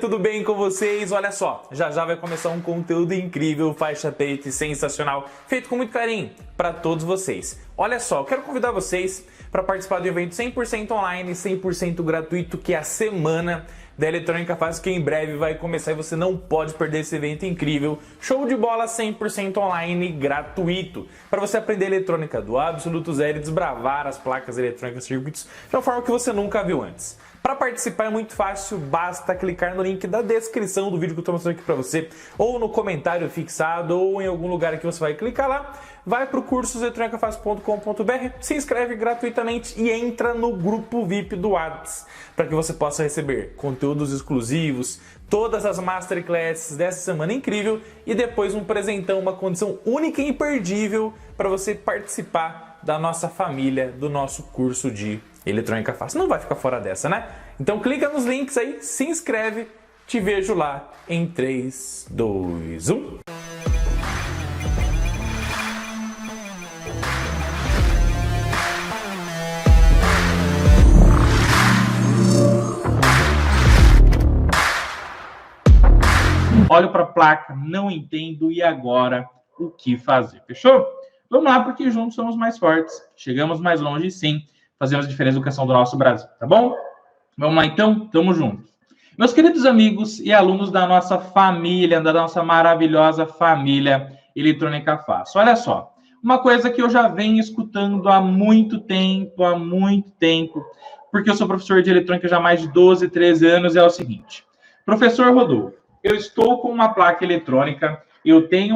tudo bem com vocês? Olha só, já vai começar um conteúdo incrível, faixa preta e sensacional, feito com muito carinho para todos vocês. Olha só, eu quero convidar vocês para participar do evento 100% online, 100% gratuito, que é a Semana da Eletrônica Fácil, que em breve vai começar e você não pode perder esse evento incrível. Show de bola 100% online, gratuito, para você aprender eletrônica do absoluto zero e desbravar as placas eletrônicas circuitos de uma forma que você nunca viu antes. Para participar é muito fácil, basta clicar no link da descrição do vídeo que eu estou mostrando aqui para você, ou no comentário fixado, ou em algum lugar que você vai clicar lá, vai para o cursoseletronicafácil.com.br, se inscreve gratuitamente e entra no grupo VIP do WhatsApp, para que você possa receber conteúdos exclusivos, todas as masterclasses dessa semana incrível e depois um presentão, uma condição única e imperdível para você participar da nossa família, do nosso curso de Eletrônica Fácil. Não vai ficar fora dessa, né? Então clica nos links aí, se inscreve, te vejo lá em 3, 2, 1. Olho para a placa, não entendo e agora o que fazer? Fechou? Vamos lá, porque juntos somos mais fortes. Chegamos mais longe, sim. Fazemos diferença na educação do nosso Brasil, tá bom? Vamos lá, então? Tamo juntos. Meus queridos amigos e alunos da nossa família, da nossa maravilhosa família Eletrônica Fácil. Olha só, uma coisa que eu já venho escutando há muito tempo, porque eu sou professor de eletrônica já há mais de 12, 13 anos, é o seguinte. Professor Rodolfo, eu estou com uma placa eletrônica, eu tenho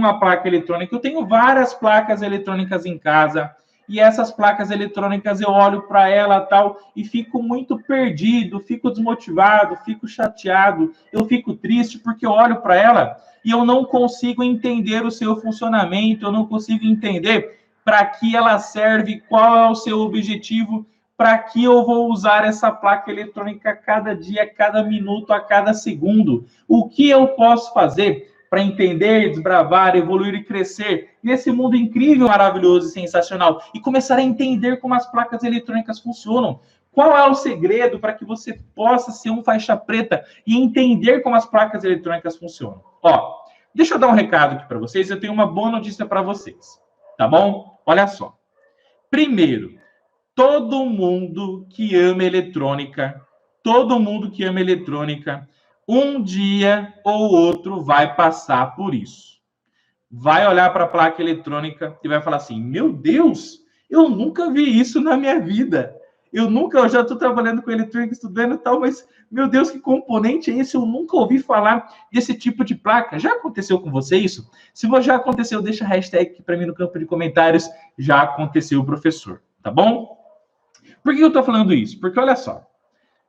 várias placas eletrônicas em casa, e essas placas eletrônicas eu olho para ela tal e fico muito perdido, fico desmotivado, fico chateado, eu fico triste porque eu olho para ela e eu não consigo entender o seu funcionamento, eu não consigo entender para que ela serve, qual é o seu objetivo, para que eu vou usar essa placa eletrônica a cada dia, a cada minuto, a cada segundo. O que eu posso fazer para entender, desbravar, evoluir e crescer nesse mundo incrível, maravilhoso e sensacional e começar a entender como as placas eletrônicas funcionam? Qual é o segredo para que você possa ser um faixa preta e entender como as placas eletrônicas funcionam? Ó, deixa eu dar um recado aqui para vocês, eu tenho uma boa notícia para vocês, tá bom? Olha só. Primeiro, todo mundo que ama eletrônica, um dia ou outro vai passar por isso. Vai olhar para a placa eletrônica e vai falar assim, meu Deus, eu nunca vi isso na minha vida. Eu já estou trabalhando com eletrônica, estudando e tal, mas, meu Deus, que componente é esse? Eu nunca ouvi falar desse tipo de placa. Já aconteceu com você isso? Se já aconteceu, deixa a hashtag aqui para mim no campo de comentários. Já aconteceu, professor. Tá bom? Por que eu estou falando isso? Porque, olha só,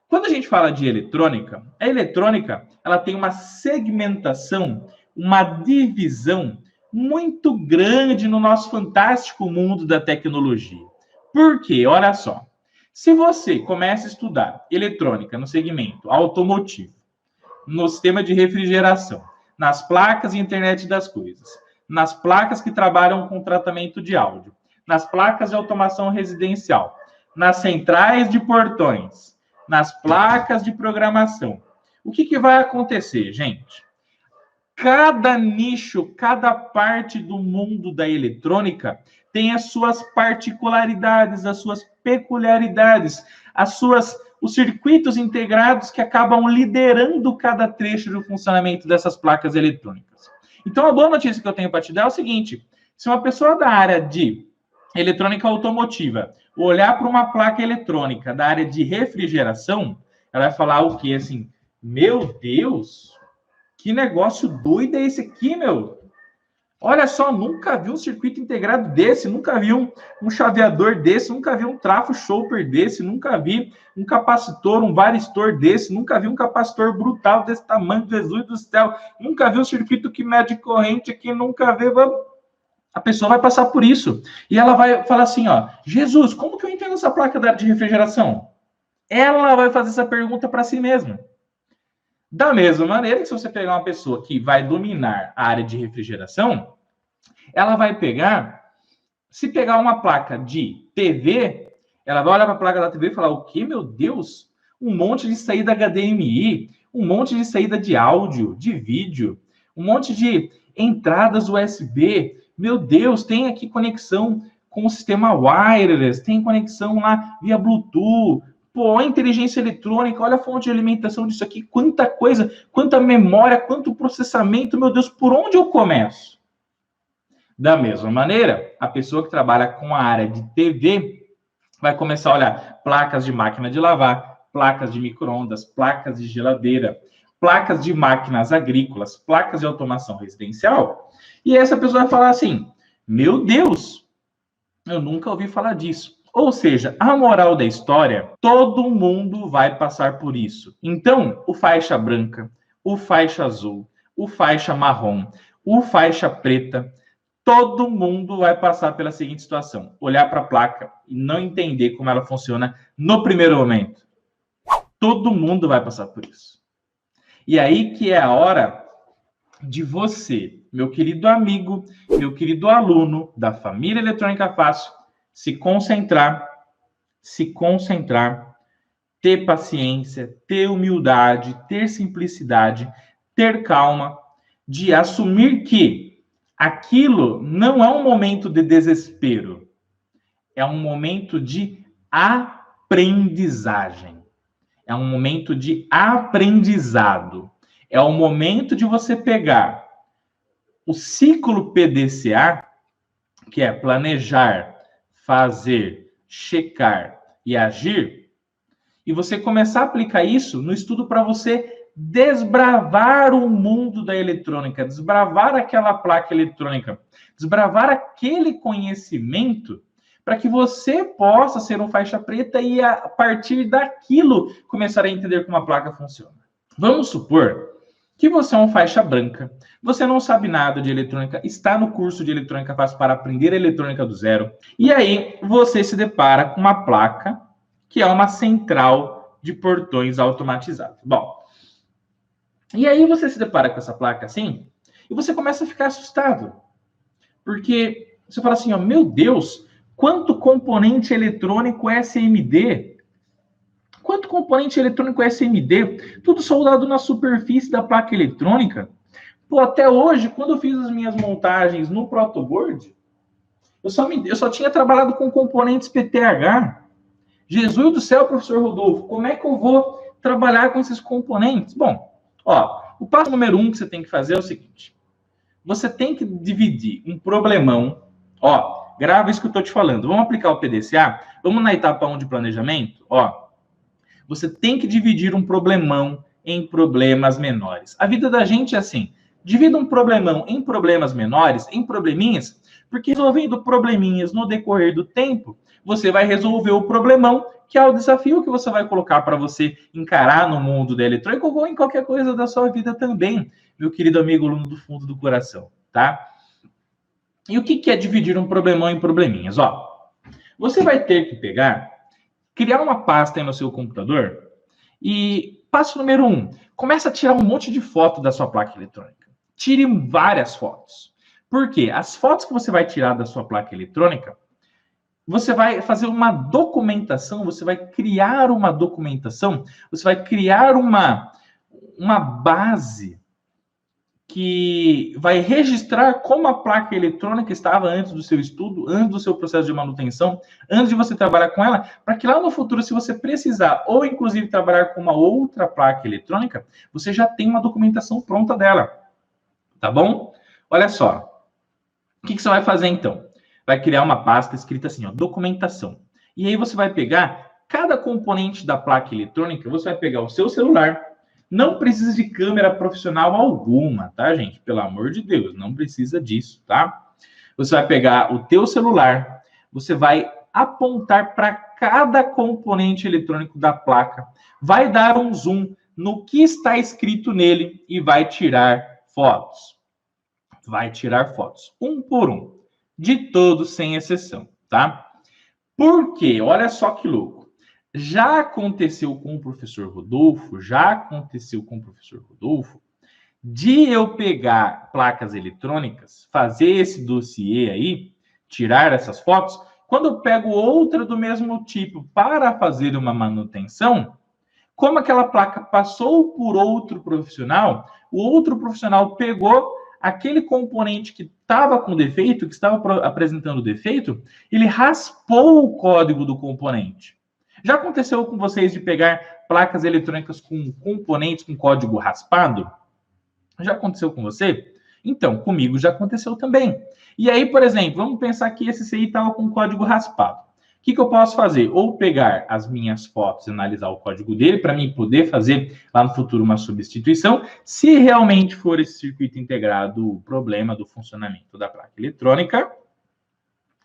quando a gente fala de eletrônica, a eletrônica ela tem uma segmentação, uma divisão muito grande no nosso fantástico mundo da tecnologia. Por quê? Olha só. Se você começa a estudar eletrônica no segmento automotivo, no sistema de refrigeração, nas placas de internet das coisas, nas placas que trabalham com tratamento de áudio, nas placas de automação residencial, nas centrais de portões, nas placas de programação. O que vai acontecer, gente? Cada nicho, cada parte do mundo da eletrônica tem as suas particularidades, as suas peculiaridades, os circuitos integrados que acabam liderando cada trecho do funcionamento dessas placas eletrônicas. Então, a boa notícia que eu tenho para te dar é o seguinte: se uma pessoa da área de eletrônica automotiva olhar para uma placa eletrônica da área de refrigeração, ela vai falar o quê? Assim, meu Deus, que negócio doido é esse aqui, meu? Olha só, nunca vi um circuito integrado desse, nunca vi um chaveador desse, nunca vi um trafo chopper desse, nunca vi um capacitor, um varistor desse, nunca vi um capacitor brutal desse tamanho, Jesus do céu, nunca vi um circuito que mede corrente aqui, nunca vi... A pessoa vai passar por isso. E ela vai falar assim, ó, Jesus, como que eu entendo essa placa da área de refrigeração? Ela vai fazer essa pergunta para si mesma. Da mesma maneira que se você pegar uma pessoa que vai dominar a área de refrigeração, ela vai se pegar uma placa de TV, ela vai olhar para a placa da TV e falar, o que, meu Deus? Um monte de saída HDMI, um monte de saída de áudio, de vídeo, um monte de entradas USB. Meu Deus, tem aqui conexão com o sistema wireless, tem conexão lá via Bluetooth. Pô, a inteligência eletrônica, olha a fonte de alimentação disso aqui, quanta coisa, quanta memória, quanto processamento, meu Deus, por onde eu começo? Da mesma maneira, a pessoa que trabalha com a área de TV vai começar a olhar placas de máquina de lavar, placas de micro-ondas, placas de geladeira, placas de máquinas agrícolas, placas de automação residencial. E essa pessoa vai falar assim, meu Deus, eu nunca ouvi falar disso. Ou seja, a moral da história, todo mundo vai passar por isso. Então, o faixa branca, o faixa azul, o faixa marrom, o faixa preta, todo mundo vai passar pela seguinte situação. Olhar para a placa e não entender como ela funciona no primeiro momento. Todo mundo vai passar por isso. E aí que é a hora de você, meu querido amigo, meu querido aluno da família Eletrônica Fácil, se concentrar, ter paciência, ter humildade, ter simplicidade, ter calma, de assumir que aquilo não é um momento de desespero, é um momento de aprendizagem, é um momento de aprendizado, é o momento de você pegar o ciclo PDCA, que é planejar, fazer, checar e agir, e você começar a aplicar isso no estudo para você desbravar o mundo da eletrônica, desbravar aquela placa eletrônica, desbravar aquele conhecimento para que você possa ser um faixa preta e, a partir daquilo, começar a entender como a placa funciona. Vamos supor que você é um faixa branca, você não sabe nada de eletrônica, está no curso de eletrônica fácil para aprender eletrônica do zero, e aí você se depara com uma placa que é uma central de portões automatizada. Bom, e aí você se depara com essa placa assim, e você começa a ficar assustado, porque você fala assim, ó, meu Deus, quanto componente eletrônico SMD? Quanto componente eletrônico SMD? Tudo soldado na superfície da placa eletrônica. Pô, até hoje, quando eu fiz as minhas montagens no protoboard, eu só tinha trabalhado com componentes PTH. Jesus do céu, professor Rodolfo, como é que eu vou trabalhar com esses componentes? Bom, ó, o passo número 1 que você tem que fazer é o seguinte. Você tem que dividir um problemão, ó, grava isso que eu estou te falando. Vamos aplicar o PDCA? Vamos na etapa 1 de planejamento? Ó, você tem que dividir um problemão em problemas menores. A vida da gente é assim. Divida um problemão em problemas menores, em probleminhas, porque resolvendo probleminhas no decorrer do tempo, você vai resolver o problemão, que é o desafio que você vai colocar para você encarar no mundo da eletrônica ou em qualquer coisa da sua vida também, meu querido amigo aluno do fundo do coração, tá? E o que é dividir um problemão em probleminhas? Ó, você vai ter que criar uma pasta aí no seu computador e passo número 1, começa a tirar um monte de foto da sua placa eletrônica. Tire várias fotos. Por quê? As fotos que você vai tirar da sua placa eletrônica, você vai fazer uma documentação, você vai criar uma documentação, você vai criar uma base que vai registrar como a placa eletrônica estava antes do seu estudo, antes do seu processo de manutenção, antes de você trabalhar com ela, para que lá no futuro, se você precisar, ou inclusive trabalhar com uma outra placa eletrônica, você já tem uma documentação pronta dela. Tá bom? Olha só. O que você vai fazer então? Vai criar uma pasta escrita assim, ó, documentação. E aí você vai pegar cada componente da placa eletrônica, você vai pegar o seu celular. Não precisa de câmera profissional alguma, tá, gente? Pelo amor de Deus, não precisa disso, tá? Você vai pegar o teu celular, você vai apontar para cada componente eletrônico da placa, vai dar um zoom no que está escrito nele e vai tirar fotos. Vai tirar fotos, um por um, de todos sem exceção, tá? Por quê? Olha só que louco. Já aconteceu com o professor Rodolfo, de eu pegar placas eletrônicas, fazer esse dossiê aí, tirar essas fotos, quando eu pego outra do mesmo tipo para fazer uma manutenção, Como aquela placa passou por outro profissional, o outro profissional pegou aquele componente que estava com defeito, que estava apresentando defeito, ele raspou o código do componente. Já aconteceu com vocês de pegar placas eletrônicas com componentes com código raspado? Já aconteceu com você? Então, comigo já aconteceu também. E aí, por exemplo, vamos pensar que esse CI estava com código raspado. O que eu posso fazer? Ou pegar as minhas fotos e analisar o código dele, para mim poder fazer lá no futuro uma substituição, se realmente for esse circuito integrado o problema do funcionamento da placa eletrônica,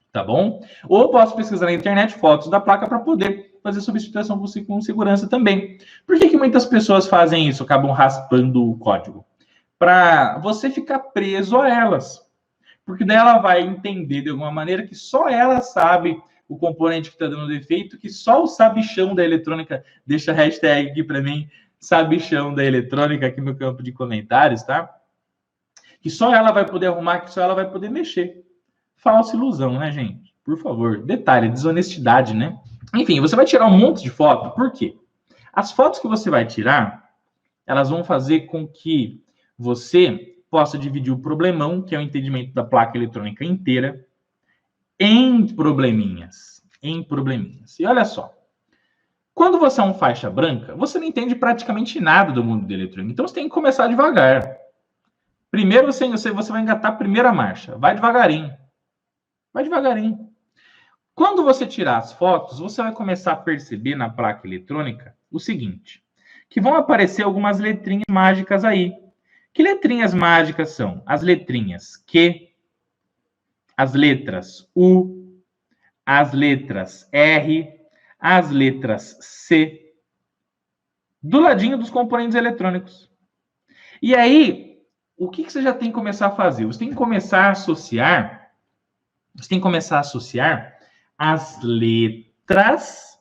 tá bom? Ou posso pesquisar na internet fotos da placa para poder fazer substituição com segurança também. Por que muitas pessoas fazem isso, acabam raspando o código? Para você ficar preso a elas. Porque daí ela vai entender de alguma maneira que só ela sabe o componente que está dando defeito, que só o sabichão da eletrônica, deixa a hashtag aqui para mim, sabichão da eletrônica aqui no campo de comentários, tá? Que só ela vai poder arrumar, que só ela vai poder mexer. Falsa ilusão, né, gente? Por favor. Detalhe, desonestidade, né? Enfim, você vai tirar um monte de foto. Por quê? As fotos que você vai tirar, elas vão fazer com que você possa dividir o problemão, que é o entendimento da placa eletrônica inteira, em probleminhas. Em probleminhas. E olha só. Quando você é um faixa branca, você não entende praticamente nada do mundo da eletrônica. Então, você tem que começar devagar. Primeiro, você vai engatar a primeira marcha. Vai devagarinho. Vai devagarinho. Quando você tirar as fotos, você vai começar a perceber na placa eletrônica o seguinte, que vão aparecer algumas letrinhas mágicas aí. Que letrinhas mágicas são? As letrinhas Q, as letras U, as letras R, as letras C, do ladinho dos componentes eletrônicos. E aí, o que você já tem que começar a fazer? Você tem que começar a associar as letras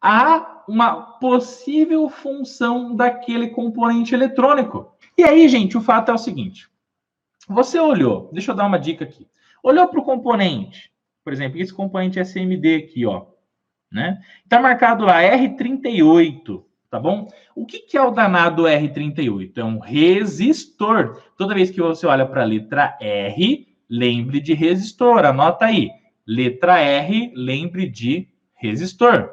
a uma possível função daquele componente eletrônico. E aí, gente, o fato é o seguinte. Você olhou, deixa eu dar uma dica aqui. Olhou para o componente, por exemplo, esse componente SMD aqui, ó, né? Tá marcado lá R38, tá bom? O que é o danado R38? É um resistor. Toda vez que você olha para a letra R, lembre de resistor, anota aí. Letra R, lembre de resistor.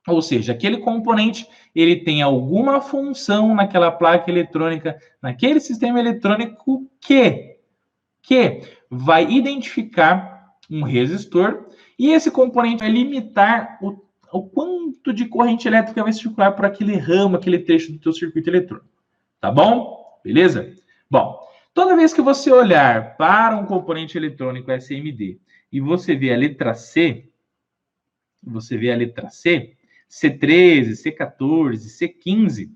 Ou seja, aquele componente, ele tem alguma função naquela placa eletrônica, naquele sistema eletrônico que vai identificar um resistor e esse componente vai limitar o quanto de corrente elétrica vai circular por aquele ramo, aquele trecho do teu circuito eletrônico. Tá bom? Beleza? Bom, toda vez que você olhar para um componente eletrônico SMD e você vê a letra C, C13, C14, C15,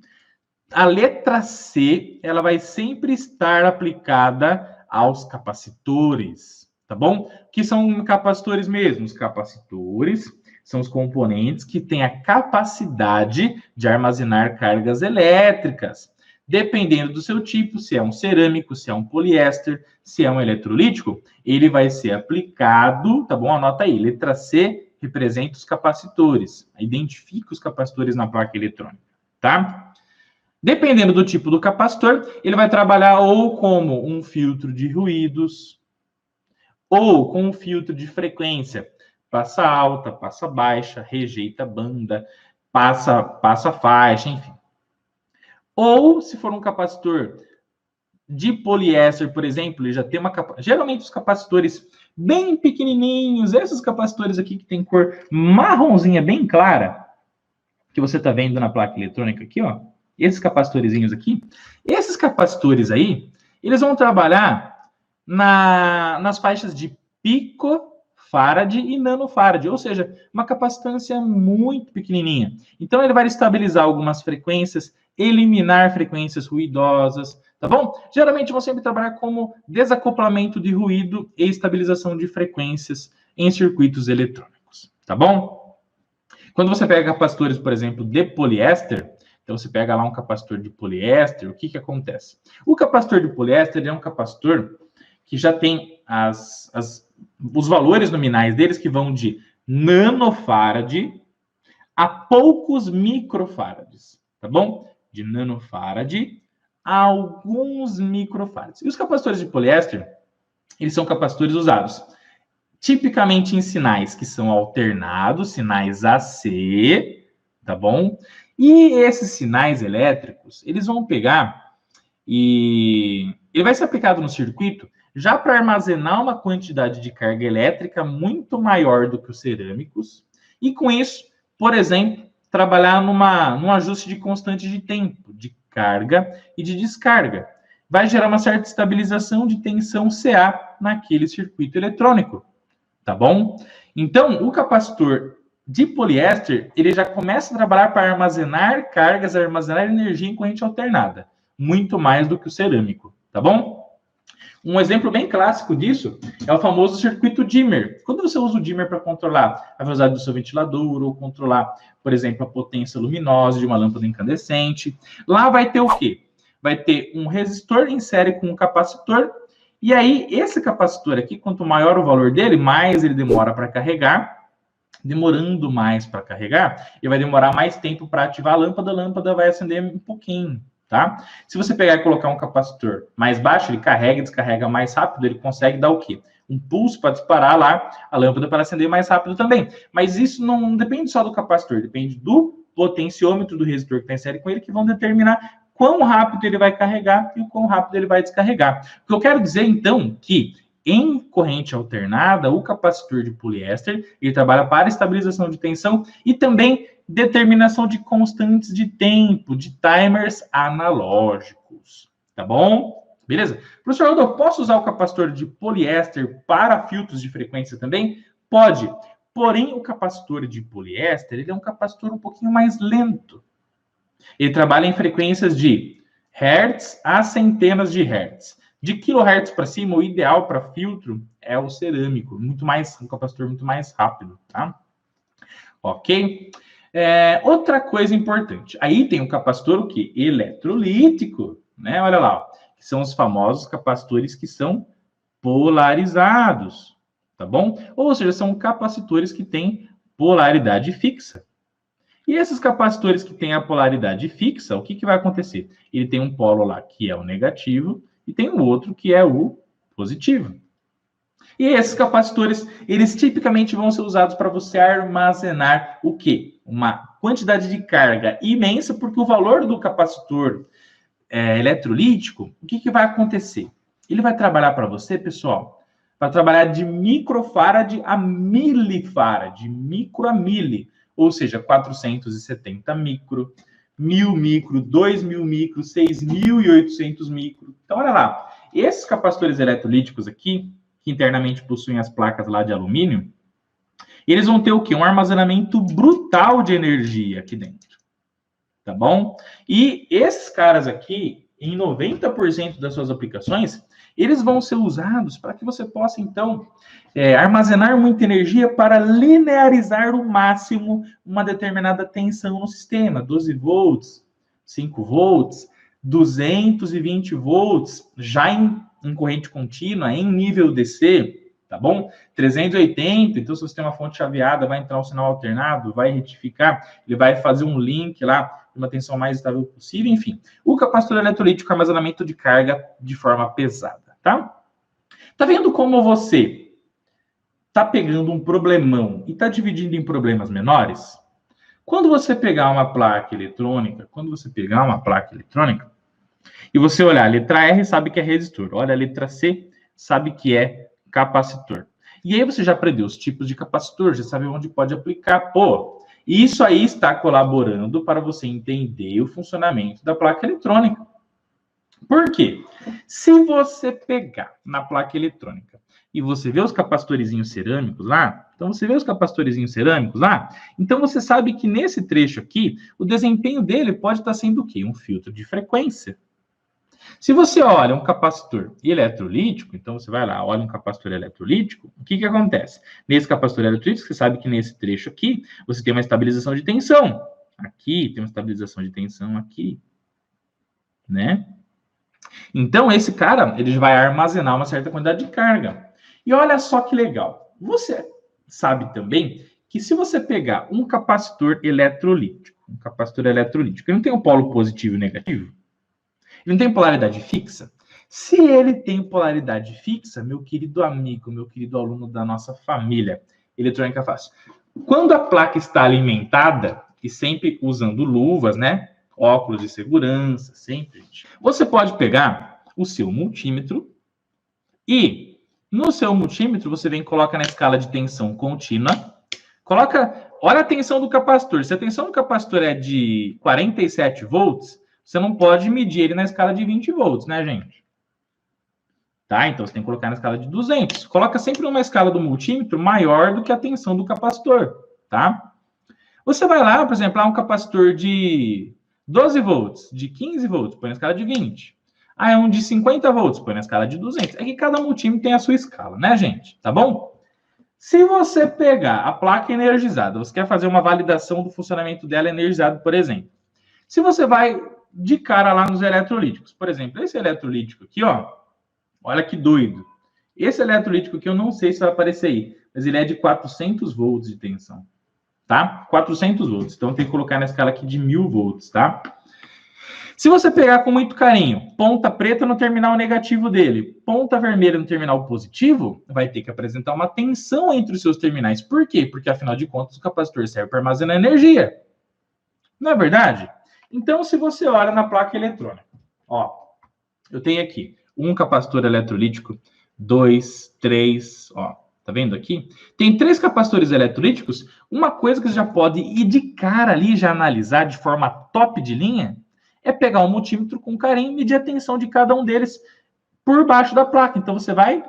a letra C, ela vai sempre estar aplicada aos capacitores, tá bom? O que são capacitores mesmo? Os capacitores são os componentes que têm a capacidade de armazenar cargas elétricas. Dependendo do seu tipo, se é um cerâmico, se é um poliéster, se é um eletrolítico, ele vai ser aplicado, tá bom? Anota aí, letra C representa os capacitores. Identifica os capacitores na placa eletrônica, tá? Dependendo do tipo do capacitor, ele vai trabalhar ou como um filtro de ruídos, ou com um filtro de frequência. Passa alta, passa baixa, rejeita banda, passa faixa, enfim. Ou, se for um capacitor de poliéster, por exemplo, ele já tem geralmente os capacitores bem pequenininhos, esses capacitores aqui que tem cor marronzinha bem clara, que você está vendo na placa eletrônica aqui, ó, esses capacitorzinhos aqui, esses capacitores aí, eles vão trabalhar nas faixas de picofarad e nanofarad, ou seja, uma capacitância muito pequenininha. Então, ele vai estabilizar algumas frequências, eliminar frequências ruidosas, tá bom? Geralmente vão sempre trabalhar como desacoplamento de ruído e estabilização de frequências em circuitos eletrônicos, tá bom? Quando você pega capacitores, por exemplo, de poliéster, então você pega lá um capacitor de poliéster, o que acontece? O capacitor de poliéster é um capacitor que já tem os valores nominais deles que vão de nanofarad a poucos microfarads, tá bom? De nanofarad a alguns microfarads. E os capacitores de poliéster, eles são capacitores usados tipicamente em sinais que são alternados, sinais AC, tá bom? E esses sinais elétricos, eles vão pegar e ele vai ser aplicado no circuito já para armazenar uma quantidade de carga elétrica muito maior do que os cerâmicos, e com isso, por exemplo, trabalhar num ajuste de constante de tempo, de carga e de descarga. Vai gerar uma certa estabilização de tensão CA naquele circuito eletrônico, tá bom? Então, o capacitor de poliéster, ele já começa a trabalhar para armazenar cargas, armazenar energia em corrente alternada, muito mais do que o cerâmico, tá bom? Um exemplo bem clássico disso é o famoso circuito dimmer. Quando você usa o dimmer para controlar a velocidade do seu ventilador ou controlar, por exemplo, a potência luminosa de uma lâmpada incandescente, lá vai ter o quê? Vai ter um resistor em série com um capacitor, e aí esse capacitor aqui, quanto maior o valor dele, mais ele demora para carregar. Demorando mais para carregar, ele vai demorar mais tempo para ativar a lâmpada vai acender um pouquinho, tá? Se você pegar e colocar um capacitor mais baixo, ele carrega e descarrega mais rápido, ele consegue dar o quê? Um pulso para disparar lá a lâmpada para acender mais rápido também. Mas isso não depende só do capacitor, depende do potenciômetro do resistor que está em série com ele, que vão determinar quão rápido ele vai carregar e o quão rápido ele vai descarregar. O que eu quero dizer, então, que em corrente alternada, o capacitor de poliéster, ele trabalha para estabilização de tensão e também determinação de constantes de tempo, de timers analógicos, tá bom? Beleza? Professor Aldo, eu posso usar o capacitor de poliéster para filtros de frequência também? Pode. Porém, o capacitor de poliéster, ele é um capacitor um pouquinho mais lento. Ele trabalha em frequências de hertz a centenas de hertz. De kilohertz para cima, o ideal para filtro é o cerâmico, um capacitor muito mais rápido, tá? Ok? Outra coisa importante, aí tem o capacitor o quê? Eletrolítico, né? Olha lá, ó, que são os famosos capacitores que são polarizados, tá bom? Ou seja, são capacitores que têm polaridade fixa. E esses capacitores que têm a polaridade fixa, o que vai acontecer? Ele tem um polo lá que é o negativo, e tem o outro que é o positivo. E esses capacitores, eles tipicamente vão ser usados para você armazenar o quê? Uma quantidade de carga imensa, porque o valor do capacitor eletrolítico, o que vai acontecer? Ele vai trabalhar para você, pessoal, vai trabalhar de microfarad a milifarad, micro a mili, ou seja, 470 micro, 1000 micro, 2000 micro, 6.800 micro. Então, olha lá, esses capacitores eletrolíticos aqui, que internamente possuem as placas lá de alumínio, eles vão ter o quê? Um armazenamento brutal de energia aqui dentro, tá bom? E esses caras aqui, em 90% das suas aplicações, eles vão ser usados para que você possa, então, armazenar muita energia para linearizar o máximo uma determinada tensão no sistema. 12 volts, 5 volts, 220 volts, já em corrente contínua, em nível DC, tá bom? 380, então se você tem uma fonte chaveada, vai entrar um sinal alternado, vai retificar, ele vai fazer um link lá, uma tensão mais estável possível, enfim. O capacitor eletrolítico é armazenamento de carga de forma pesada, tá? Tá vendo como você tá pegando um problemão e tá dividindo em problemas menores? Quando você pegar uma placa eletrônica, e você olhar a letra R, sabe que é resistor. Olha a letra C, sabe que é capacitor. E aí você já aprendeu os tipos de capacitor, já sabe onde pode aplicar. Pô, isso aí está colaborando para você entender o funcionamento da placa eletrônica. Por quê? Se você pegar na placa eletrônica e você vê os capacitorzinhos cerâmicos lá, então você sabe que nesse trecho aqui, o desempenho dele pode estar sendo o quê? Um filtro de frequência. Se você olha um capacitor eletrolítico, então você vai lá, olha um capacitor eletrolítico, o que acontece? Nesse capacitor eletrolítico, você sabe que nesse trecho aqui, você tem uma estabilização de tensão. Aqui, tem uma estabilização de tensão aqui, né? Então, esse cara, ele vai armazenar uma certa quantidade de carga. E olha só que legal. Você sabe também que se você pegar um capacitor eletrolítico, ele não tem um polo positivo e negativo? Ele não tem polaridade fixa? Se ele tem polaridade fixa, meu querido amigo, meu querido aluno da nossa família, eletrônica fácil, quando a placa está alimentada, e sempre usando luvas, né? Óculos de segurança, sempre. Você pode pegar o seu multímetro e no seu multímetro você vem e coloca na escala de tensão contínua. Olha a tensão do capacitor. Se a tensão do capacitor é de 47 volts, você não pode medir ele na escala de 20 volts, né, gente? Tá? Então, você tem que colocar na escala de 200. Coloca sempre numa escala do multímetro maior do que a tensão do capacitor, tá? Você vai lá, por exemplo, um capacitor de 12 volts, de 15 volts, põe na escala de 20. Ah, é um de 50 volts, põe na escala de 200. É que cada multímetro tem a sua escala, né, gente? Tá bom? Se você pegar a placa energizada, você quer fazer uma validação do funcionamento dela energizado, por exemplo. Se você vai de cara lá nos eletrolíticos, por exemplo, esse eletrolítico aqui, ó, olha que doido. Esse eletrolítico aqui, eu não sei se vai aparecer aí, mas ele é de 400 volts de tensão, tá? 400 volts. Então, tem que colocar na escala aqui de 1000 volts, tá? Se você pegar com muito carinho, ponta preta no terminal negativo dele, ponta vermelha no terminal positivo, vai ter que apresentar uma tensão entre os seus terminais. Por quê? Porque, afinal de contas, o capacitor serve para armazenar energia. Não é verdade? Então, se você olha na placa eletrônica, ó, eu tenho aqui um capacitor eletrolítico, 2, 3, ó, tá vendo aqui? Tem 3 capacitores eletrolíticos. Uma coisa que você já pode ir de cara ali, já analisar de forma top de linha, é pegar um multímetro com carinho e medir a tensão de cada um deles por baixo da placa. Então, você vai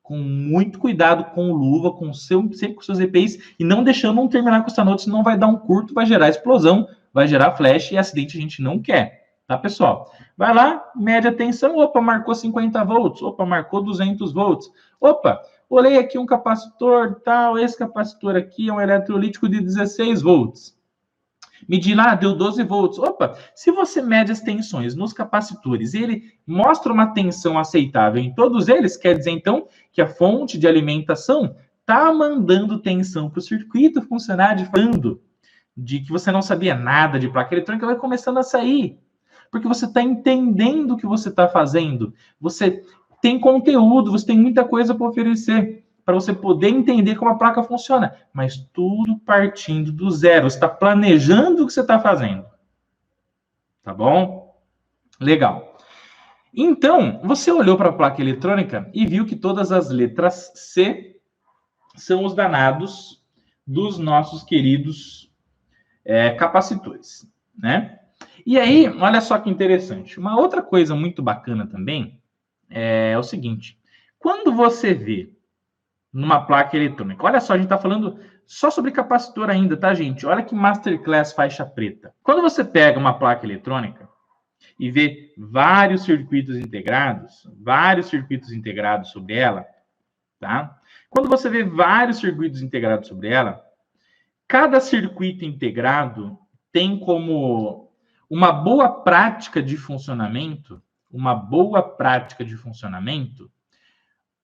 com muito cuidado, com luva, sempre com seus EPIs, e não deixando um terminar com o outro, senão vai dar um curto, vai gerar explosão, vai gerar flash, e acidente a gente não quer. Tá, pessoal? Vai lá, mede a tensão, opa, marcou 50 volts, opa, marcou 200 volts, opa, olhei aqui um capacitor, tal, esse capacitor aqui é um eletrolítico de 16 volts. Medi lá, deu 12 volts. Opa, se você mede as tensões nos capacitores e ele mostra uma tensão aceitável em todos eles, quer dizer, então, que a fonte de alimentação está mandando tensão para o circuito funcionar de que você não sabia nada de placa eletrônica, vai começando a sair. Porque você está entendendo o que você está fazendo. Você tem conteúdo, você tem muita coisa para oferecer, para você poder entender como a placa funciona. Mas tudo partindo do zero. Você está planejando o que você está fazendo. Tá bom? Legal. Então, você olhou para a placa eletrônica e viu que todas as letras C são os danados dos nossos queridos capacitores, né? E aí, olha só que interessante. Uma outra coisa muito bacana também é o seguinte. Quando você vê numa placa eletrônica, olha só, a gente está falando só sobre capacitor ainda, tá, gente? Olha que masterclass faixa preta. Quando você pega uma placa eletrônica e vê vários circuitos integrados sobre ela, tá? Quando você vê vários circuitos integrados sobre ela, cada circuito integrado tem como uma boa prática de funcionamento,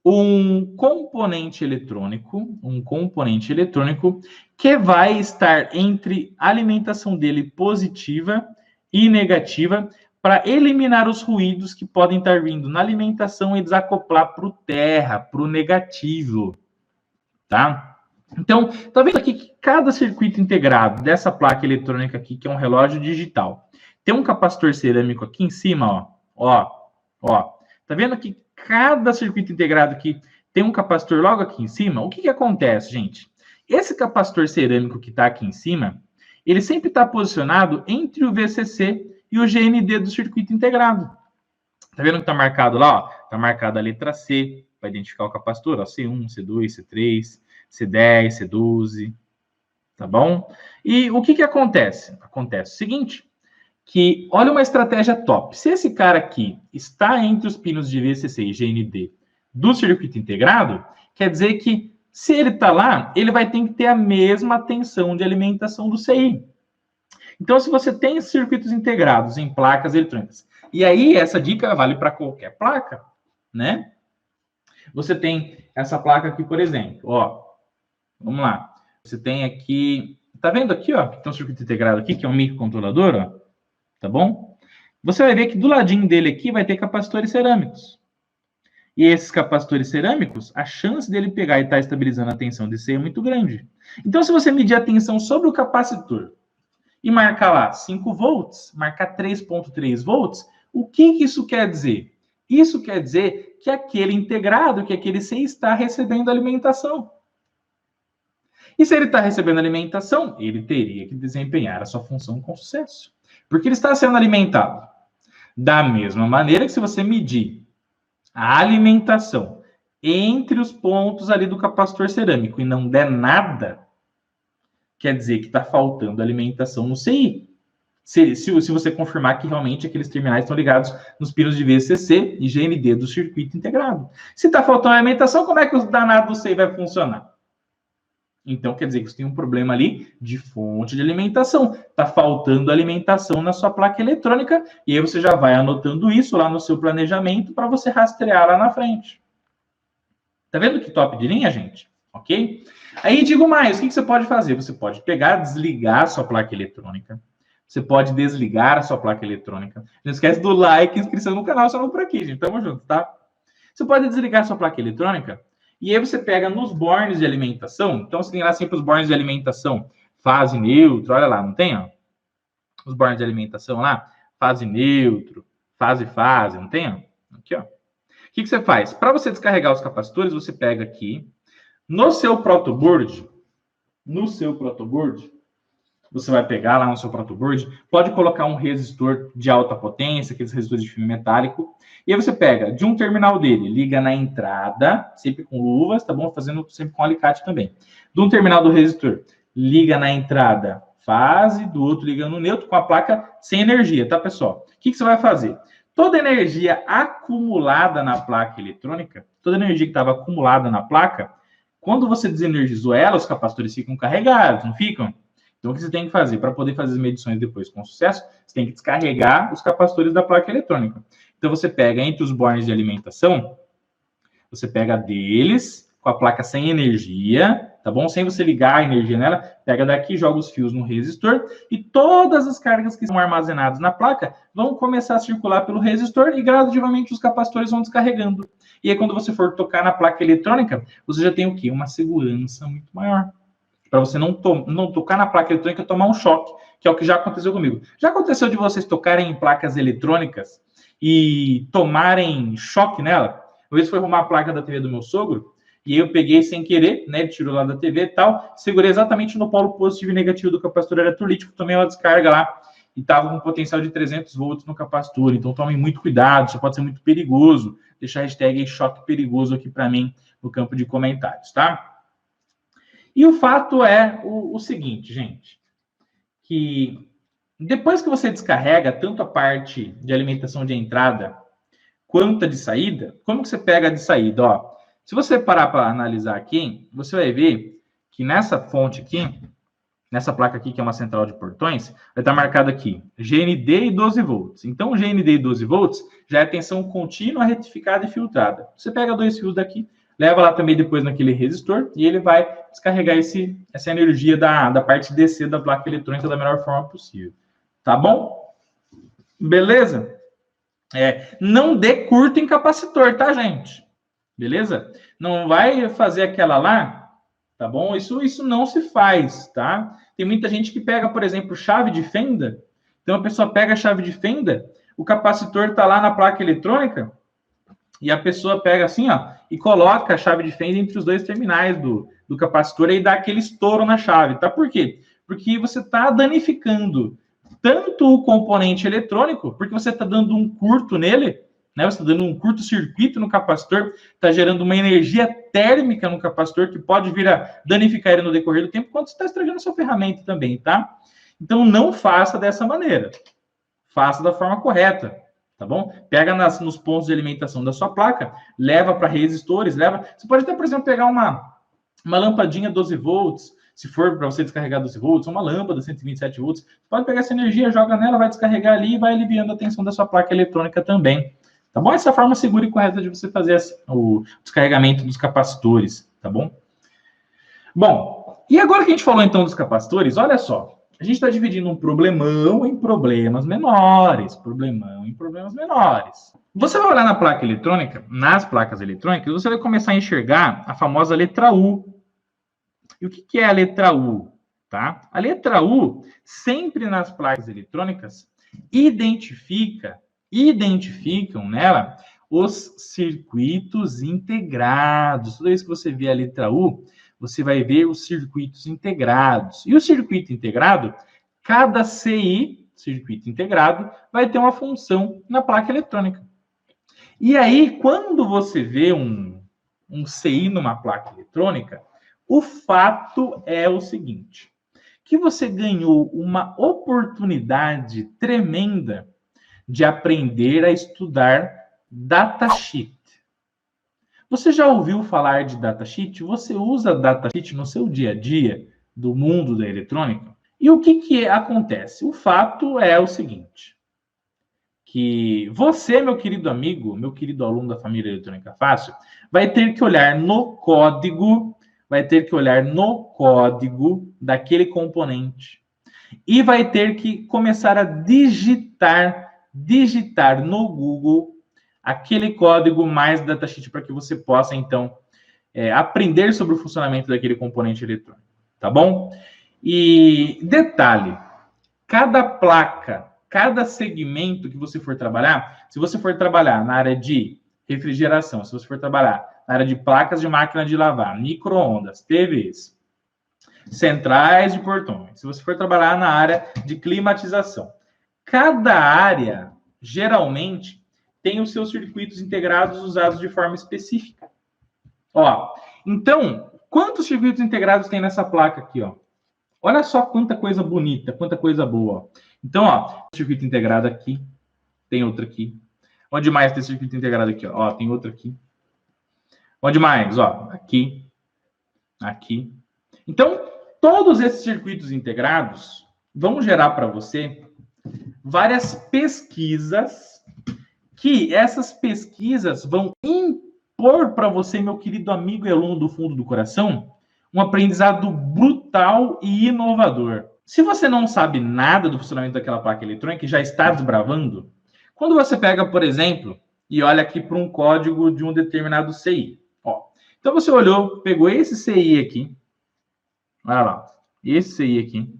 um componente eletrônico que vai estar entre a alimentação dele positiva e negativa para eliminar os ruídos que podem estar vindo na alimentação e desacoplar para o terra, para o negativo, tá? Então, tá vendo aqui que cada circuito integrado dessa placa eletrônica aqui, que é um relógio digital, tem um capacitor cerâmico aqui em cima, ó. Tá vendo que cada circuito integrado aqui tem um capacitor logo aqui em cima? O que acontece, gente? Esse capacitor cerâmico que está aqui em cima, ele sempre está posicionado entre o VCC e o GND do circuito integrado. Tá vendo que está marcado lá? Ó? Tá marcada a letra C, para identificar o capacitor, ó, C1, C2, C3, C10, C12, tá bom? E o que acontece? Acontece o seguinte, que olha uma estratégia top. Se esse cara aqui está entre os pinos de VCC e GND do circuito integrado, quer dizer que se ele está lá, ele vai ter que ter a mesma tensão de alimentação do CI. Então, se você tem circuitos integrados em placas eletrônicas, e aí essa dica vale para qualquer placa, né? Você tem essa placa aqui, por exemplo, ó, vamos lá. Você tem aqui, tá vendo aqui, ó, tem um circuito integrado aqui, que é um microcontrolador, ó, tá bom? Você vai ver que do ladinho dele aqui vai ter capacitores cerâmicos. E esses capacitores cerâmicos, a chance dele pegar e estar estabilizando a tensão DC é muito grande. Então, se você medir a tensão sobre o capacitor e marcar lá 5 volts, marcar 3,3 volts, o que isso quer dizer? Isso quer dizer que aquele integrado, que aquele C está recebendo alimentação. E se ele está recebendo alimentação, ele teria que desempenhar a sua função com sucesso. Porque ele está sendo alimentado. Da mesma maneira que se você medir a alimentação entre os pontos ali do capacitor cerâmico e não der nada, quer dizer que está faltando alimentação no CI. Se você confirmar que realmente aqueles terminais estão ligados nos pinos de VCC e GND do circuito integrado. Se está faltando alimentação, como é que o danado do CI vai funcionar? Então, quer dizer que você tem um problema ali de fonte de alimentação. Está faltando alimentação na sua placa eletrônica e aí você já vai anotando isso lá no seu planejamento para você rastrear lá na frente. Tá vendo que top de linha, gente? Ok? Aí digo mais, o que você pode fazer? Você pode pegar, desligar a sua placa eletrônica. Você pode desligar a sua placa eletrônica. Não esquece do like e inscrição no canal, só não por aqui, gente. Tamo junto, tá? Você pode desligar a sua placa eletrônica. E aí você pega nos bornes de alimentação, então você tem lá sempre os bornes de alimentação, fase neutro, olha lá, não tem, ó? Os bornes de alimentação lá, fase neutro, fase, não tem, ó? Aqui, ó. O que você faz? Para você descarregar os capacitores, você pega aqui, no seu protoboard, você vai pegar lá no seu protoboard, pode colocar um resistor de alta potência, aqueles resistores de fio metálico, e aí você pega de um terminal dele, liga na entrada, sempre com luvas, tá bom? Fazendo sempre com alicate também. De um terminal do resistor, liga na entrada fase, do outro liga no neutro, com a placa sem energia, tá, pessoal? O que você vai fazer? Toda energia acumulada na placa eletrônica, toda energia que estava acumulada na placa, quando você desenergizou ela, os capacitores ficam carregados, não ficam? Então, o que você tem que fazer? Para poder fazer as medições depois com sucesso, você tem que descarregar os capacitores da placa eletrônica. Então, você pega entre os bornes de alimentação, você pega deles, com a placa sem energia, tá bom? Sem você ligar a energia nela, pega daqui, joga os fios no resistor, e todas as cargas que estão armazenadas na placa vão começar a circular pelo resistor, e gradativamente os capacitores vão descarregando. E aí, quando você for tocar na placa eletrônica, você já tem o quê? Uma segurança muito maior. Para você não tocar na placa eletrônica e tomar um choque, que é o que já aconteceu comigo. Já aconteceu de vocês tocarem em placas eletrônicas e tomarem choque nela? Uma vez foi arrumar a placa da TV do meu sogro, e aí eu peguei sem querer, né, ele tirou lá da TV e tal, segurei exatamente no polo positivo e negativo do capacitor eletrolítico, tomei uma descarga lá, e estava com um potencial de 300 volts no capacitor. Então tomem muito cuidado, isso pode ser muito perigoso. Deixa a hashtag aí, choque perigoso aqui para mim no campo de comentários, tá? E o fato é o seguinte, gente, que depois que você descarrega tanto a parte de alimentação de entrada quanto a de saída, como que você pega a de saída? Ó, se você parar para analisar aqui, você vai ver que nessa fonte aqui, nessa placa aqui, que é uma central de portões, vai estar marcado aqui, GND e 12 volts. Então, GND e 12 volts já é tensão contínua, retificada e filtrada. Você pega dois fios daqui, leva lá também depois naquele resistor e ele vai descarregar essa energia da parte DC da placa eletrônica da melhor forma possível. Tá bom? Beleza? Não dê curto em capacitor, tá, gente? Beleza? Não vai fazer aquela lá, tá bom? Isso não se faz, tá? Tem muita gente que pega, por exemplo, chave de fenda. Então, a pessoa pega a chave de fenda, o capacitor tá lá na placa eletrônica, e a pessoa pega assim, ó, e coloca a chave de fenda entre os dois terminais do capacitor e dá aquele estouro na chave, tá? Por quê? Porque você está danificando tanto o componente eletrônico, porque você está dando um curto nele, né? Você está dando um curto-circuito no capacitor, está gerando uma energia térmica no capacitor que pode vir a danificar ele no decorrer do tempo, quando você está estragando a sua ferramenta também, tá? Então, não faça dessa maneira. Faça da forma correta. Tá bom? Pega nos pontos de alimentação da sua placa, leva para resistores, Você pode até, por exemplo, pegar uma lampadinha 12 volts, se for para você descarregar 12 volts, uma lâmpada 127 volts. Você pode pegar essa energia, joga nela, vai descarregar ali e vai aliviando a tensão da sua placa eletrônica também. Tá bom? Essa é a forma segura e correta de você fazer o descarregamento dos capacitores, tá bom? Bom, E agora que a gente falou então dos capacitores, olha só. A gente está dividindo um problemão em problemas menores. Problemão em problemas menores. Você vai olhar na placa eletrônica, nas placas eletrônicas, você vai começar a enxergar a famosa letra U. E o que é a letra U? Tá? A letra U, sempre nas placas eletrônicas, identificam nela os circuitos integrados. Toda vez que você vê a letra U, você vai ver os circuitos integrados. E o circuito integrado, cada CI, circuito integrado, vai ter uma função na placa eletrônica. E aí, quando você vê um CI numa placa eletrônica, o fato é o seguinte, que você ganhou uma oportunidade tremenda de aprender a estudar datasheet. Você já ouviu falar de datasheet? Você usa datasheet no seu dia a dia do mundo da eletrônica? E o que acontece? O fato é o seguinte, que você, meu querido amigo, meu querido aluno da família Eletrônica Fácil, vai ter que olhar no código daquele componente e vai ter que começar a digitar no Google aquele código mais datasheet para que você possa, então, aprender sobre o funcionamento daquele componente eletrônico, tá bom? E detalhe, cada placa, cada segmento que você for trabalhar, se você for trabalhar na área de refrigeração, se você for trabalhar na área de placas de máquina de lavar, micro-ondas, TVs, centrais de portões, se você for trabalhar na área de climatização, cada área, geralmente, tem os seus circuitos integrados usados de forma específica. Ó, então, quantos circuitos integrados tem nessa placa aqui, ó? Olha só quanta coisa bonita, quanta coisa boa. Ó. Então, ó, circuito integrado aqui, tem outro aqui. Onde mais tem circuito integrado aqui? Ó, tem outro aqui. Onde mais? Ó, aqui, aqui. Então, todos esses circuitos integrados vão gerar para você várias pesquisas que essas pesquisas vão impor para você, meu querido amigo e aluno do fundo do coração, um aprendizado brutal e inovador. Se você não sabe nada do funcionamento daquela placa eletrônica e já está desbravando, quando você pega, por exemplo, e olha aqui para um código de um determinado CI. Ó, então você olhou, pegou esse CI aqui, olha lá, esse CI aqui,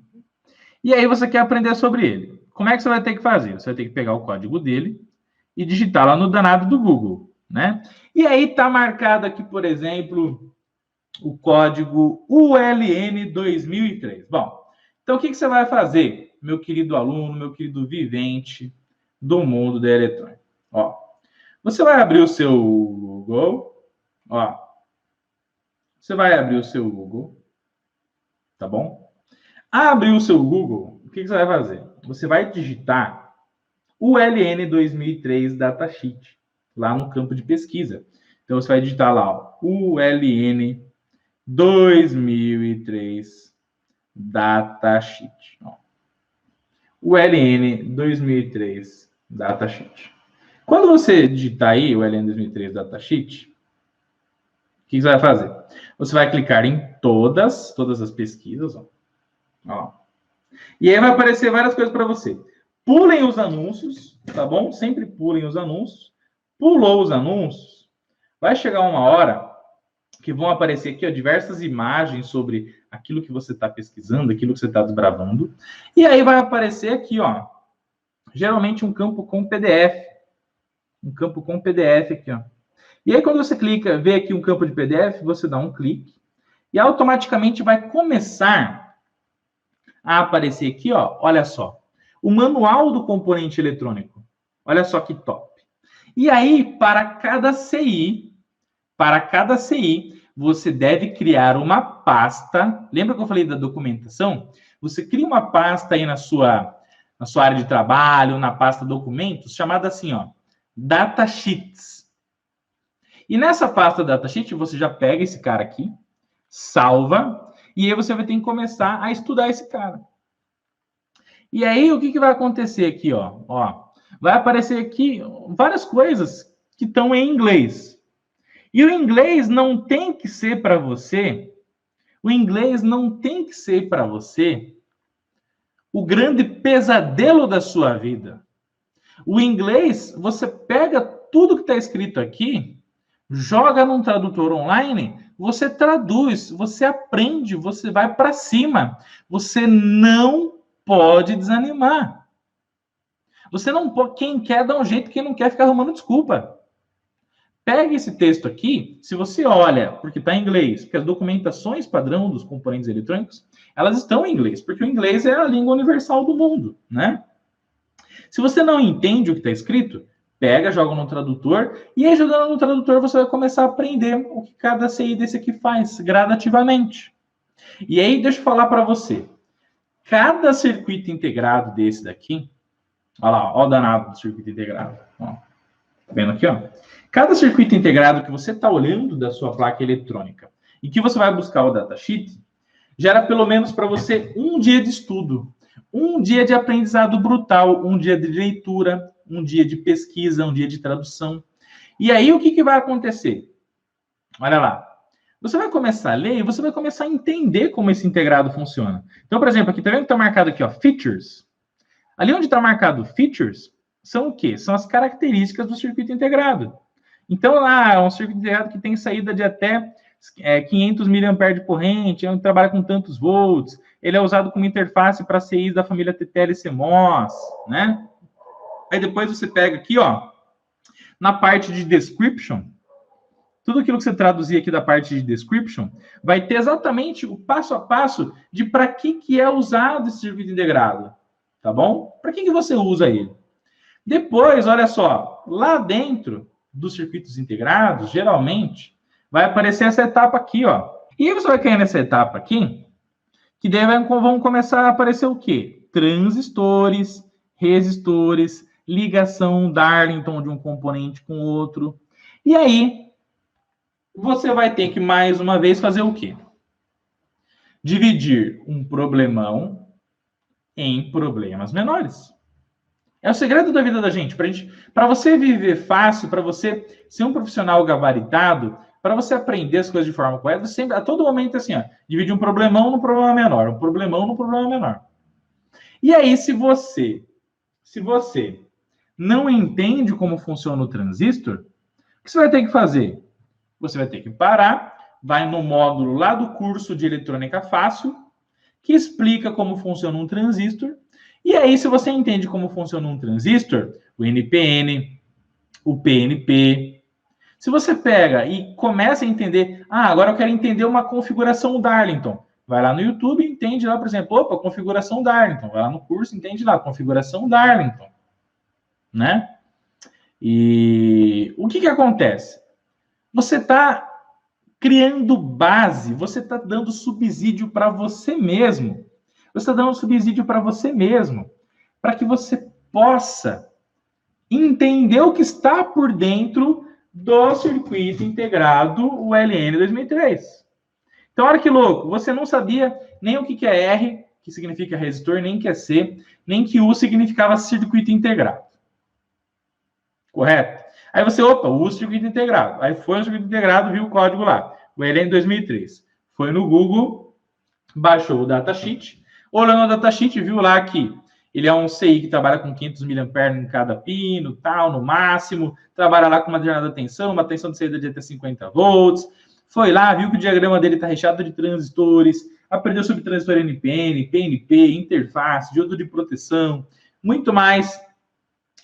e aí você quer aprender sobre ele. Como é que você vai ter que fazer? Você vai ter que pegar o código dele e digitar lá no danado do Google, né? E aí está marcado aqui, por exemplo, o código ULN 2003. Bom, então o que você vai fazer, meu querido aluno, meu querido vivente do mundo da eletrônica? Ó, você vai abrir o seu Google, ó, você vai abrir o seu Google, tá bom? Abrir o seu Google, o que você vai fazer? Você vai digitar ULN 2003 datasheet, lá no campo de pesquisa. Então, você vai digitar lá, ó, ULN 2003 datasheet. Ó. ULN 2003 datasheet. Quando você digitar aí o ULN 2003 datasheet, o que você vai fazer? Você vai clicar em todas as pesquisas, ó. Ó. E aí vai aparecer várias coisas para você. Pulem os anúncios, tá bom? Sempre pulem os anúncios. Pulou os anúncios, vai chegar uma hora que vão aparecer aqui, ó, diversas imagens sobre aquilo que você está pesquisando, aquilo que você está desbravando. E aí vai aparecer aqui, ó, geralmente um campo com PDF. Um campo com PDF aqui, ó. E aí quando você clica, vê aqui um campo de PDF, você dá um clique e automaticamente vai começar a aparecer aqui, ó, olha só, o manual do componente eletrônico. Olha só que top. E aí, para cada CI, você deve criar uma pasta. Lembra que eu falei da documentação? Você cria uma pasta aí na sua área de trabalho, na pasta documentos, chamada assim, ó, datasheets. E nessa pasta datasheet, você já pega esse cara aqui, salva, e aí você vai ter que começar a estudar esse cara. E aí, o que vai acontecer aqui, ó? Ó, vai aparecer aqui várias coisas que estão em inglês. E o inglês não tem que ser para você O inglês não tem que ser para você o grande pesadelo da sua vida. O inglês, você pega tudo que está escrito aqui, joga num tradutor online, você traduz, você aprende, você vai para cima. Você não pode desanimar. Você não pode, quem quer dá um jeito, quem não quer fica arrumando desculpa. Pega esse texto aqui, se você olha, porque está em inglês, porque as documentações padrão dos componentes eletrônicos, elas estão em inglês, porque o inglês é a língua universal do mundo, né? Se você não entende o que está escrito, pega, joga no tradutor, e aí jogando no tradutor você vai começar a aprender o que cada CI desse aqui faz, gradativamente. E aí, deixa eu falar para você, cada circuito integrado desse daqui, olha lá, olha o danado do circuito integrado, ó. Tá vendo aqui, ó? Cada circuito integrado que você está olhando da sua placa eletrônica e que você vai buscar o datasheet, gera pelo menos para você um dia de estudo, um dia de aprendizado brutal, um dia de leitura, um dia de pesquisa, um dia de tradução. E aí, o que vai acontecer? Olha lá. Você vai começar a ler e você vai começar a entender como esse integrado funciona. Então, por exemplo, aqui, tá vendo que está marcado aqui, ó, Features? Ali onde está marcado Features, são o quê? São as características do circuito integrado. Então, lá é um circuito integrado que tem saída de até 500 mA de corrente, trabalha com tantos volts, ele é usado como interface para CIs da família TTL e CMOS, né? Aí depois você pega aqui, ó, na parte de description, tudo aquilo que você traduzir aqui da parte de description, vai ter exatamente o passo a passo de para que é usado esse circuito integrado, tá bom? Para que você usa ele? Depois, olha só, lá dentro dos circuitos integrados, geralmente, vai aparecer essa etapa aqui, ó. E aí você vai cair nessa etapa aqui, que daí vão começar a aparecer o quê? Transistores, resistores, ligação Darlington de um componente com outro. E aí, você vai ter que, mais uma vez, fazer o quê? Dividir um problemão em problemas menores. É o segredo da vida da gente. Para você viver fácil, para você ser um profissional gabaritado, para você aprender as coisas de forma correta, sempre, a todo momento, assim, ó, dividir um problemão no problema menor, um problemão no problema menor. E aí, se você não entende como funciona o transistor, o que você vai ter que fazer? Você vai ter que parar, vai no módulo lá do curso de eletrônica fácil, que explica como funciona um transistor. E aí, se você entende como funciona um transistor, o NPN, o PNP, se você pega e começa a entender, agora eu quero entender uma configuração Darlington, vai lá no YouTube e entende lá, por exemplo, opa, configuração Darlington, vai lá no curso, entende lá, configuração Darlington, né? E o que acontece? Você está criando base, você está dando subsídio para você mesmo. Você está dando subsídio para você mesmo, para que você possa entender o que está por dentro do circuito integrado ULN 2003. Então, olha que louco, você não sabia nem o que é R, que significa resistor, nem que é C, nem que U significava circuito integrado. Correto? Aí você, opa, o circuito integrado. Aí foi no circuito integrado, viu o código lá, ULN 2003. Foi no Google, baixou o datasheet, olhando o datasheet, viu lá que ele é um CI que trabalha com 500 mA em cada pino, tal, no máximo, trabalha lá com uma determinada tensão, uma tensão de saída de até 50 volts, foi lá, viu que o diagrama dele está recheado de transistores, aprendeu sobre transistor NPN, PNP, interface, diodo de proteção, muito mais.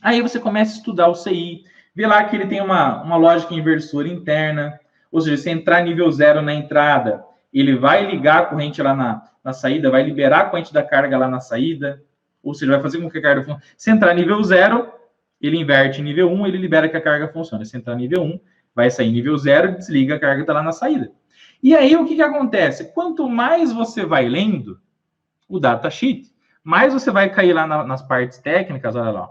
Aí você começa a estudar o CI, vê lá que ele tem uma lógica inversora interna, ou seja, se entrar nível 0 na entrada, ele vai ligar a corrente lá na saída, vai liberar a corrente da carga lá na saída, ou seja, vai fazer com que a carga funcione. Se entrar nível 0, ele inverte nível 1, ele libera que a carga funcione. Se entrar nível 1, vai sair nível 0, desliga, a carga está lá na saída. E aí, o que acontece? Quanto mais você vai lendo o datasheet, mais você vai cair lá nas partes técnicas, olha lá.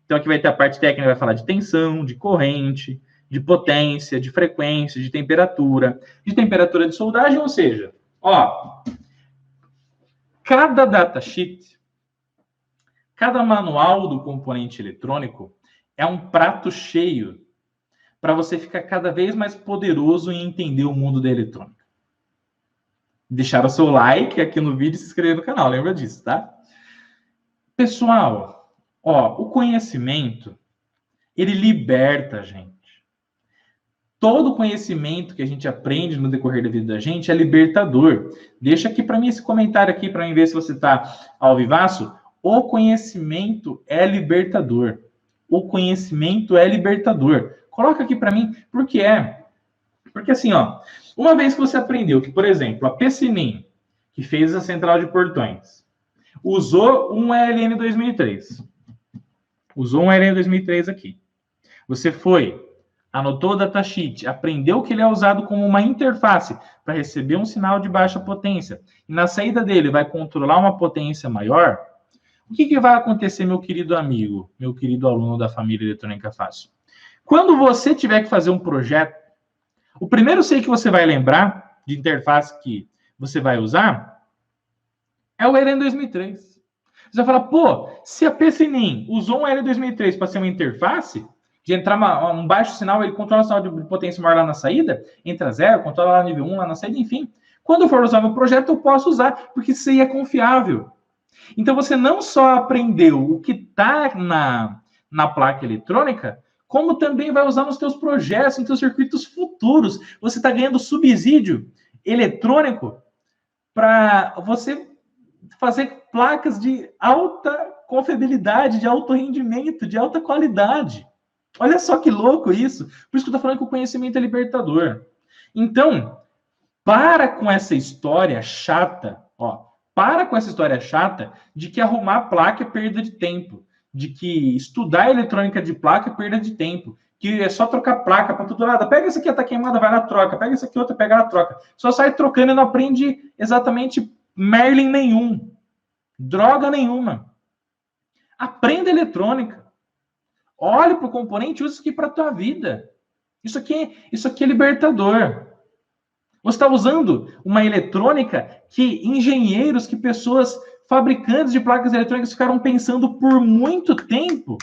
Então, aqui vai ter a parte técnica, vai falar de tensão, de corrente, de potência, de frequência, de temperatura de soldagem, ou seja, ó, cada datasheet, cada manual do componente eletrônico é um prato cheio para você ficar cada vez mais poderoso em entender o mundo da eletrônica. deixar o seu like aqui no vídeo e se inscrever no canal, lembra disso, tá? Pessoal, ó, o conhecimento, ele liberta a gente. Todo conhecimento que a gente aprende no decorrer da vida da gente é libertador. Deixa aqui para mim esse comentário aqui para mim ver se você está ao vivaço. O conhecimento é libertador. O conhecimento é libertador. Coloca aqui para mim, por que é? Porque assim, ó, uma vez que você aprendeu que, por exemplo, a Pessinim, que fez a central de portões, usou um ELN 2003. Usou um ELN 2003 aqui. Você foi, anotou o datasheet, aprendeu que ele é usado como uma interface para receber um sinal de baixa potência. E na saída dele vai controlar uma potência maior. O que vai acontecer, meu querido amigo, meu querido aluno da família Eletrônica Fácil? Quando você tiver que fazer um projeto, o primeiro sei que você vai lembrar de interface que você vai usar é o ELN 2003. Você vai falar, pô, se a PCNIM usou um ELN 2003 para ser uma interface, de entrar um baixo sinal, ele controla o sinal de potência maior lá na saída, entra zero, controla lá nível 1 lá na saída, enfim. Quando eu for usar meu projeto, eu posso usar, porque isso aí é confiável. Então, você não só aprendeu o que está na placa eletrônica, como também vai usar nos teus projetos, nos teus circuitos futuros. Você está ganhando subsídio eletrônico para você fazer placas de alta confiabilidade, de alto rendimento, de alta qualidade. Olha só que louco isso. Por isso que eu estou falando que o conhecimento é libertador. Então, para com essa história chata, ó. Para com essa história chata de que arrumar placa é perda de tempo. De que estudar eletrônica de placa é perda de tempo. Que é só trocar placa para todo lado. Pega essa aqui, tá queimada, vai lá, troca. Pega essa aqui, outra, pega lá, troca. Só sai trocando e não aprende exatamente Merlin nenhum. Droga nenhuma. Aprenda eletrônica. Olhe para o componente e use isso aqui para a tua vida. Isso aqui é libertador. Você está usando uma eletrônica que engenheiros, que pessoas, fabricantes de placas eletrônicas ficaram pensando por muito tempo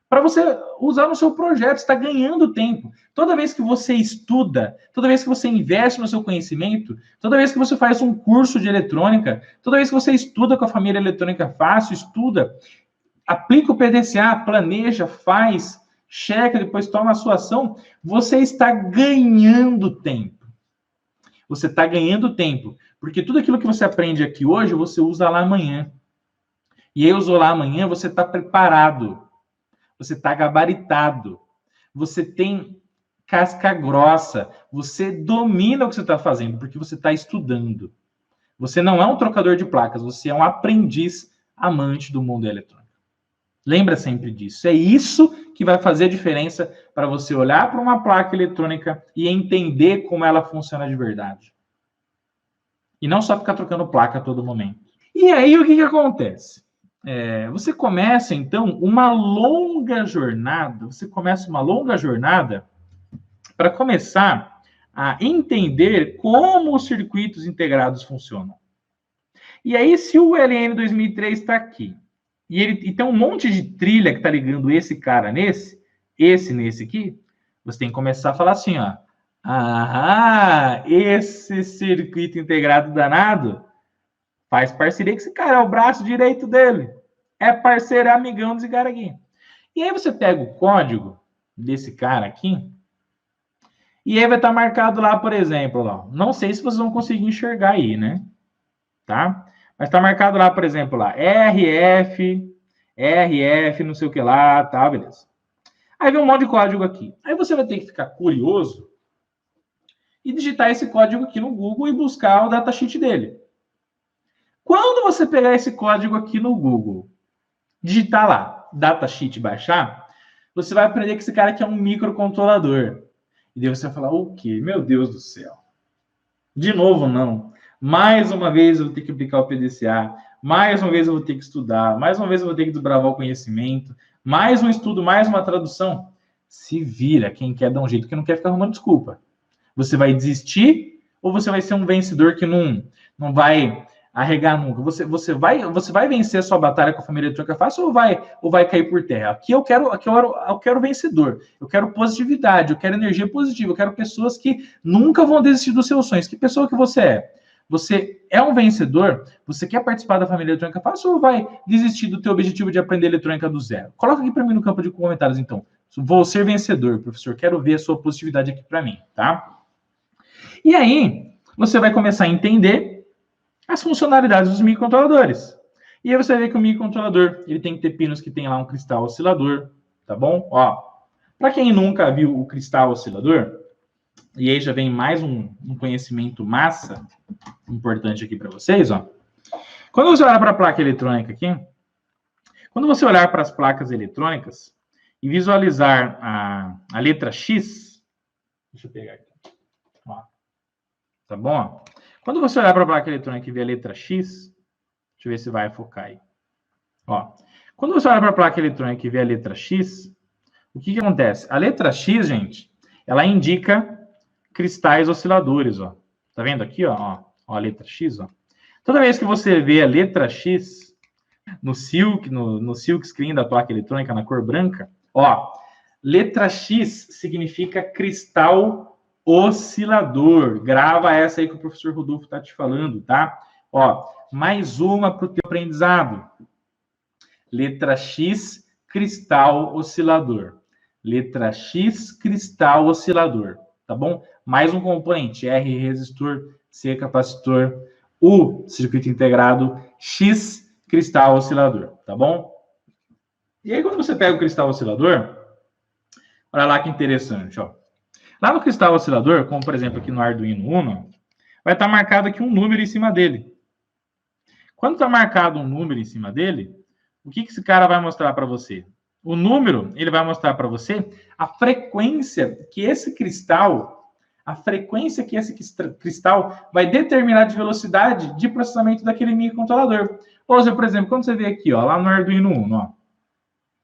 para você usar no seu projeto. Você está ganhando tempo. Toda vez que você estuda, toda vez que você investe no seu conhecimento, toda vez que você faz um curso de eletrônica, toda vez que você estuda com a família Eletrônica Fácil, estuda, aplica o PDCA, planeja, faz, checa, depois toma a sua ação, você está ganhando tempo. Você está ganhando tempo. Porque tudo aquilo que você aprende aqui hoje, você usa lá amanhã. E aí, usou lá amanhã, você está preparado. Você está gabaritado. Você tem casca grossa. Você domina o que você está fazendo, porque você está estudando. Você não é um trocador de placas, você é um aprendiz amante do mundo eletrônico. Lembra sempre disso. É isso que vai fazer a diferença para você olhar para uma placa eletrônica e entender como ela funciona de verdade. E não só ficar trocando placa a todo momento. E aí, o que acontece? Você começa, então, uma longa jornada. Você começa uma longa jornada para começar a entender como os circuitos integrados funcionam. E aí, se o ELN 2003 está aqui, e tem um monte de trilha que está ligando esse cara nesse aqui, você tem que começar a falar assim, ó. Esse circuito integrado danado faz parceria com esse cara, é o braço direito dele. É parceiro, é amigão desse cara aqui. E aí você pega o código desse cara aqui, e aí vai estar marcado lá, por exemplo, ó, não sei se vocês vão conseguir enxergar aí, né? Tá? Mas está marcado lá, por exemplo, lá, RF, não sei o que lá, tá, beleza. Aí vem um monte de código aqui. Aí você vai ter que ficar curioso e digitar esse código aqui no Google e buscar o datasheet dele. Quando você pegar esse código aqui no Google, digitar lá, datasheet, baixar, você vai aprender que esse cara aqui é um microcontrolador. E daí você vai falar, o quê? Meu Deus do céu. De novo, não. Mais uma vez eu vou ter que aplicar o PDCA, mais uma vez eu vou ter que estudar, mais uma vez eu vou ter que desbravar o conhecimento, mais um estudo, mais uma tradução. Se vira, quem quer dar um jeito, que não quer ficar arrumando desculpa. Você vai desistir ou você vai ser um vencedor que não vai arregar nunca? Você vai vencer a sua batalha com a família Eletrônica Fácil ou vai cair por terra? Aqui eu quero vencedor, eu quero positividade, eu quero energia positiva, eu quero pessoas que nunca vão desistir dos seus sonhos. Que pessoa que você é? Você é um vencedor? Você quer participar da família eletrônica fácil ou vai desistir do teu objetivo de aprender eletrônica do zero? Coloca aqui para mim no campo de comentários, então. Vou ser vencedor, professor. Quero ver a sua positividade aqui para mim, tá? E aí, você vai começar a entender as funcionalidades dos microcontroladores. E aí você vai ver que o microcontrolador, ele tem que ter pinos que tem lá um cristal oscilador, tá bom? Ó, para quem nunca viu o cristal oscilador, e aí já vem mais um conhecimento massa importante aqui para vocês, ó. Quando você olhar para a placa eletrônica aqui, quando você olhar para as placas eletrônicas e visualizar a letra X, deixa eu pegar aqui, ó, tá bom? Quando você olhar para a placa eletrônica e ver a letra X, deixa eu ver se vai focar aí. Ó, quando você olhar para a placa eletrônica e ver a letra X, o que acontece? A letra X, gente, ela indica cristais osciladores, ó. Tá vendo aqui, ó? Ó a letra X, ó. Toda vez que você vê a letra X no silk screen da placa eletrônica na cor branca, ó, letra X significa cristal oscilador. Grava essa aí que o professor Rodolfo tá te falando, tá? Ó, mais uma para o teu aprendizado. Letra X, cristal oscilador. Letra X, cristal oscilador. Tá bom? Mais um componente. R, resistor. C, capacitor. U, circuito integrado. X, cristal oscilador. Tá bom? E aí, quando você pega o cristal oscilador, olha lá que interessante, ó. Lá no cristal oscilador, como por exemplo aqui no Arduino Uno, vai estar marcado aqui um número em cima dele. Quando está marcado um número em cima dele, o que esse cara vai mostrar para você? O número, ele vai mostrar para você a frequência que esse cristal vai determinar de velocidade de processamento daquele microcontrolador. Ou seja, por exemplo, quando você vê aqui, ó, lá no Arduino Uno, ó,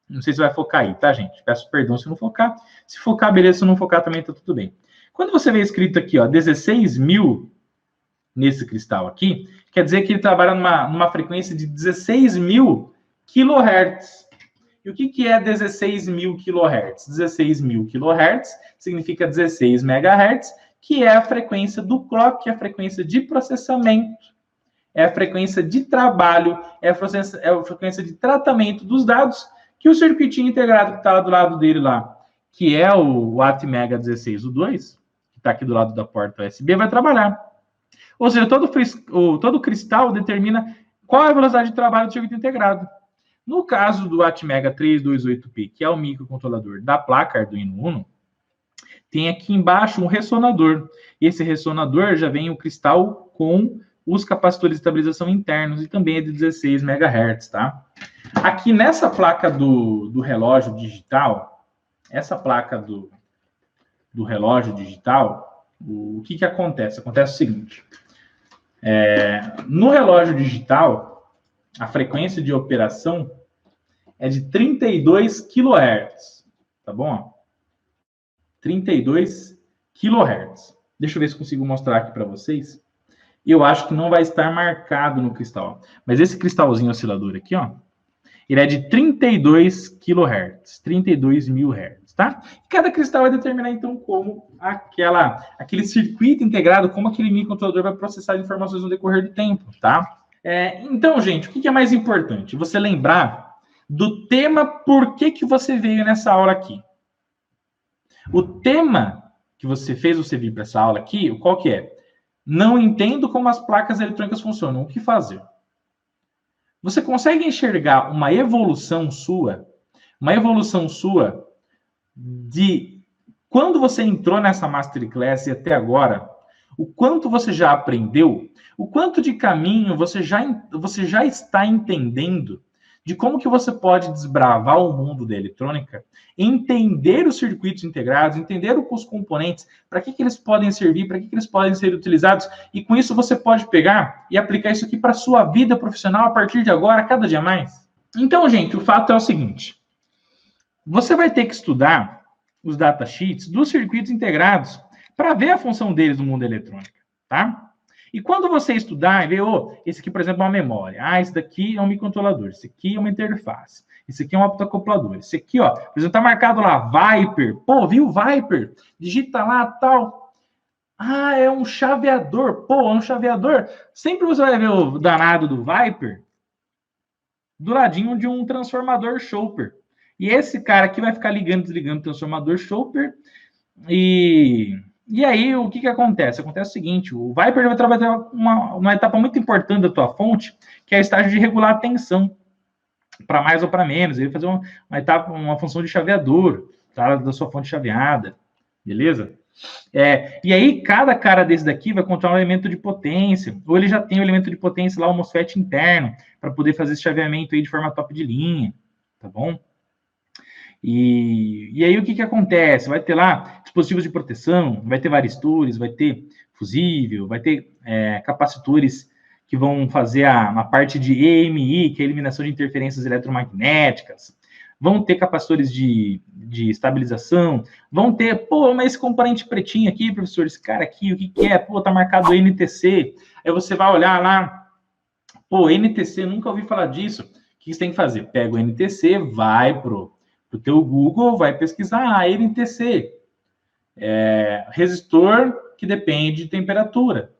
não sei se vai focar aí, tá, gente? Peço perdão se não focar. Se focar, beleza. Se não focar, também tá tudo bem. Quando você vê escrito aqui, ó, 16.000 nesse cristal aqui, quer dizer que ele trabalha numa frequência de 16.000 kHz. E o que é 16.000 kHz? 16.000 kHz significa 16 MHz, que é a frequência do clock, que é a frequência de processamento, é a frequência de trabalho, é a frequência de tratamento dos dados que o circuitinho integrado que está lá do lado dele lá, que é o ATmega 16U2, que está aqui do lado da porta USB, vai trabalhar. Ou seja, todo cristal determina qual é a velocidade de trabalho do circuito integrado. No caso do ATmega 328P, que é o microcontrolador da placa Arduino Uno, tem aqui embaixo um ressonador. Esse ressonador já vem o cristal com os capacitores de estabilização internos e também é de 16 MHz, tá? Aqui nessa placa do relógio digital, essa placa do relógio digital, o que acontece? Acontece o seguinte, no relógio digital, a frequência de operação é de 32 kHz, tá bom? 32 kHz. Deixa eu ver se consigo mostrar aqui para vocês. Eu acho que não vai estar marcado no cristal. Mas esse cristalzinho oscilador aqui, ó, ele é de 32 kHz, 32.000 Hz, tá? E cada cristal vai determinar, então, como aquele circuito integrado, como aquele microcontrolador vai processar as informações no decorrer do tempo, tá? Então, gente, o que é mais importante? Você lembrar do tema por que você veio nessa aula aqui. O tema que você fez você vir para essa aula aqui, qual que é? Não entendo como as placas eletrônicas funcionam. O que fazer? Você consegue enxergar uma evolução sua de quando você entrou nessa Masterclass e até agora, o quanto você já aprendeu, o quanto de caminho você já está entendendo de como que você pode desbravar o mundo da eletrônica, entender os circuitos integrados, entender os componentes, para que eles podem servir, para que eles podem ser utilizados, e com isso você pode pegar e aplicar isso aqui para a sua vida profissional a partir de agora, cada dia mais. Então, gente, o fato é o seguinte, você vai ter que estudar os datasheets dos circuitos integrados para ver a função deles no mundo da eletrônica, tá? E quando você estudar e ver, esse aqui, por exemplo, é uma memória. Esse daqui é um microcontrolador. Esse aqui é uma interface. Esse aqui é um optocoplador. Esse aqui, por exemplo, tá marcado lá, Viper. Pô, viu Viper? Digita lá, tal. Ah, é um chaveador. Pô, é um chaveador. Sempre você vai ver o danado do Viper do ladinho de um transformador Chopper. E esse cara aqui vai ficar ligando e desligando o transformador Chopper. E aí, o que acontece? Acontece o seguinte, o Viper vai trabalhar uma etapa muito importante da tua fonte, que é o estágio de regular a tensão, para mais ou para menos. Ele vai fazer uma etapa, uma função de chaveador, tá? Da sua fonte chaveada, beleza? E aí, cada cara desse daqui vai controlar um elemento de potência, ou ele já tem o elemento de potência lá, o MOSFET interno, para poder fazer esse chaveamento aí de forma top de linha, tá bom? E aí, o que acontece? Vai ter lá dispositivos de proteção, vai ter varistores, vai ter fusível, vai ter capacitores que vão fazer a parte de EMI, que é a eliminação de interferências eletromagnéticas, vão ter capacitores de estabilização, vão ter, pô, mas esse componente pretinho aqui, professor, esse cara aqui, o que é? Pô, tá marcado NTC. Aí você vai olhar lá, pô, NTC, nunca ouvi falar disso. O que você tem que fazer? Pega o NTC, vai pro teu Google, vai pesquisar NTC, resistor que depende de temperatura.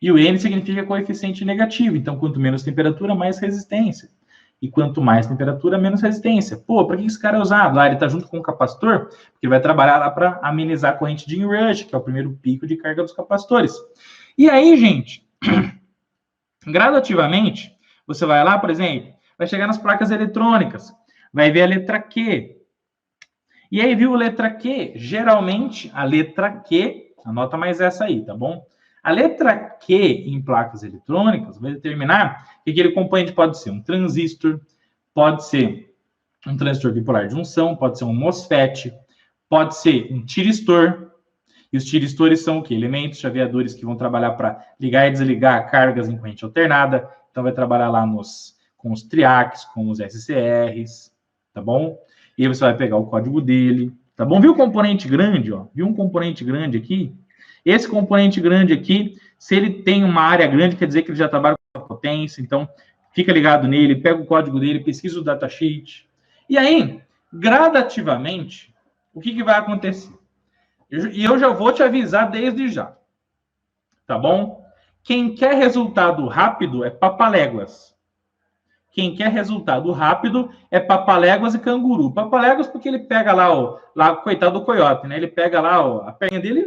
E o N significa coeficiente negativo, então quanto menos temperatura, mais resistência. E quanto mais temperatura, menos resistência. Pô, para que esse cara é usado? Lá ele está junto com o capacitor, porque ele vai trabalhar lá para amenizar a corrente de inrush, que é o primeiro pico de carga dos capacitores. E aí, gente, gradativamente, você vai lá, por exemplo, vai chegar nas placas eletrônicas, vai ver a letra Q. E aí, viu a letra Q? Geralmente, a letra Q, anota mais essa aí, tá bom? A letra Q em placas eletrônicas vai determinar que aquele componente pode ser um transistor, pode ser um transistor bipolar de junção, pode ser um MOSFET, pode ser um tiristor. E os tiristores são o quê? Elementos chaveadores que vão trabalhar para ligar e desligar cargas em corrente alternada. Então, vai trabalhar lá com os triacs, com os SCRs, tá bom? E aí você vai pegar o código dele, tá bom? Viu o componente grande, ó? Viu um componente grande aqui? Esse componente grande aqui, se ele tem uma área grande, quer dizer que ele já trabalha com a potência, então fica ligado nele, pega o código dele, pesquisa o datasheet. E aí, gradativamente, o que vai acontecer? E eu já vou te avisar desde já, tá bom? Quem quer resultado rápido é papaléguas. Quem quer resultado rápido é papaléguas e canguru. Papaléguas porque ele pega lá coitado do coiote, né? Ele pega lá a perna dele,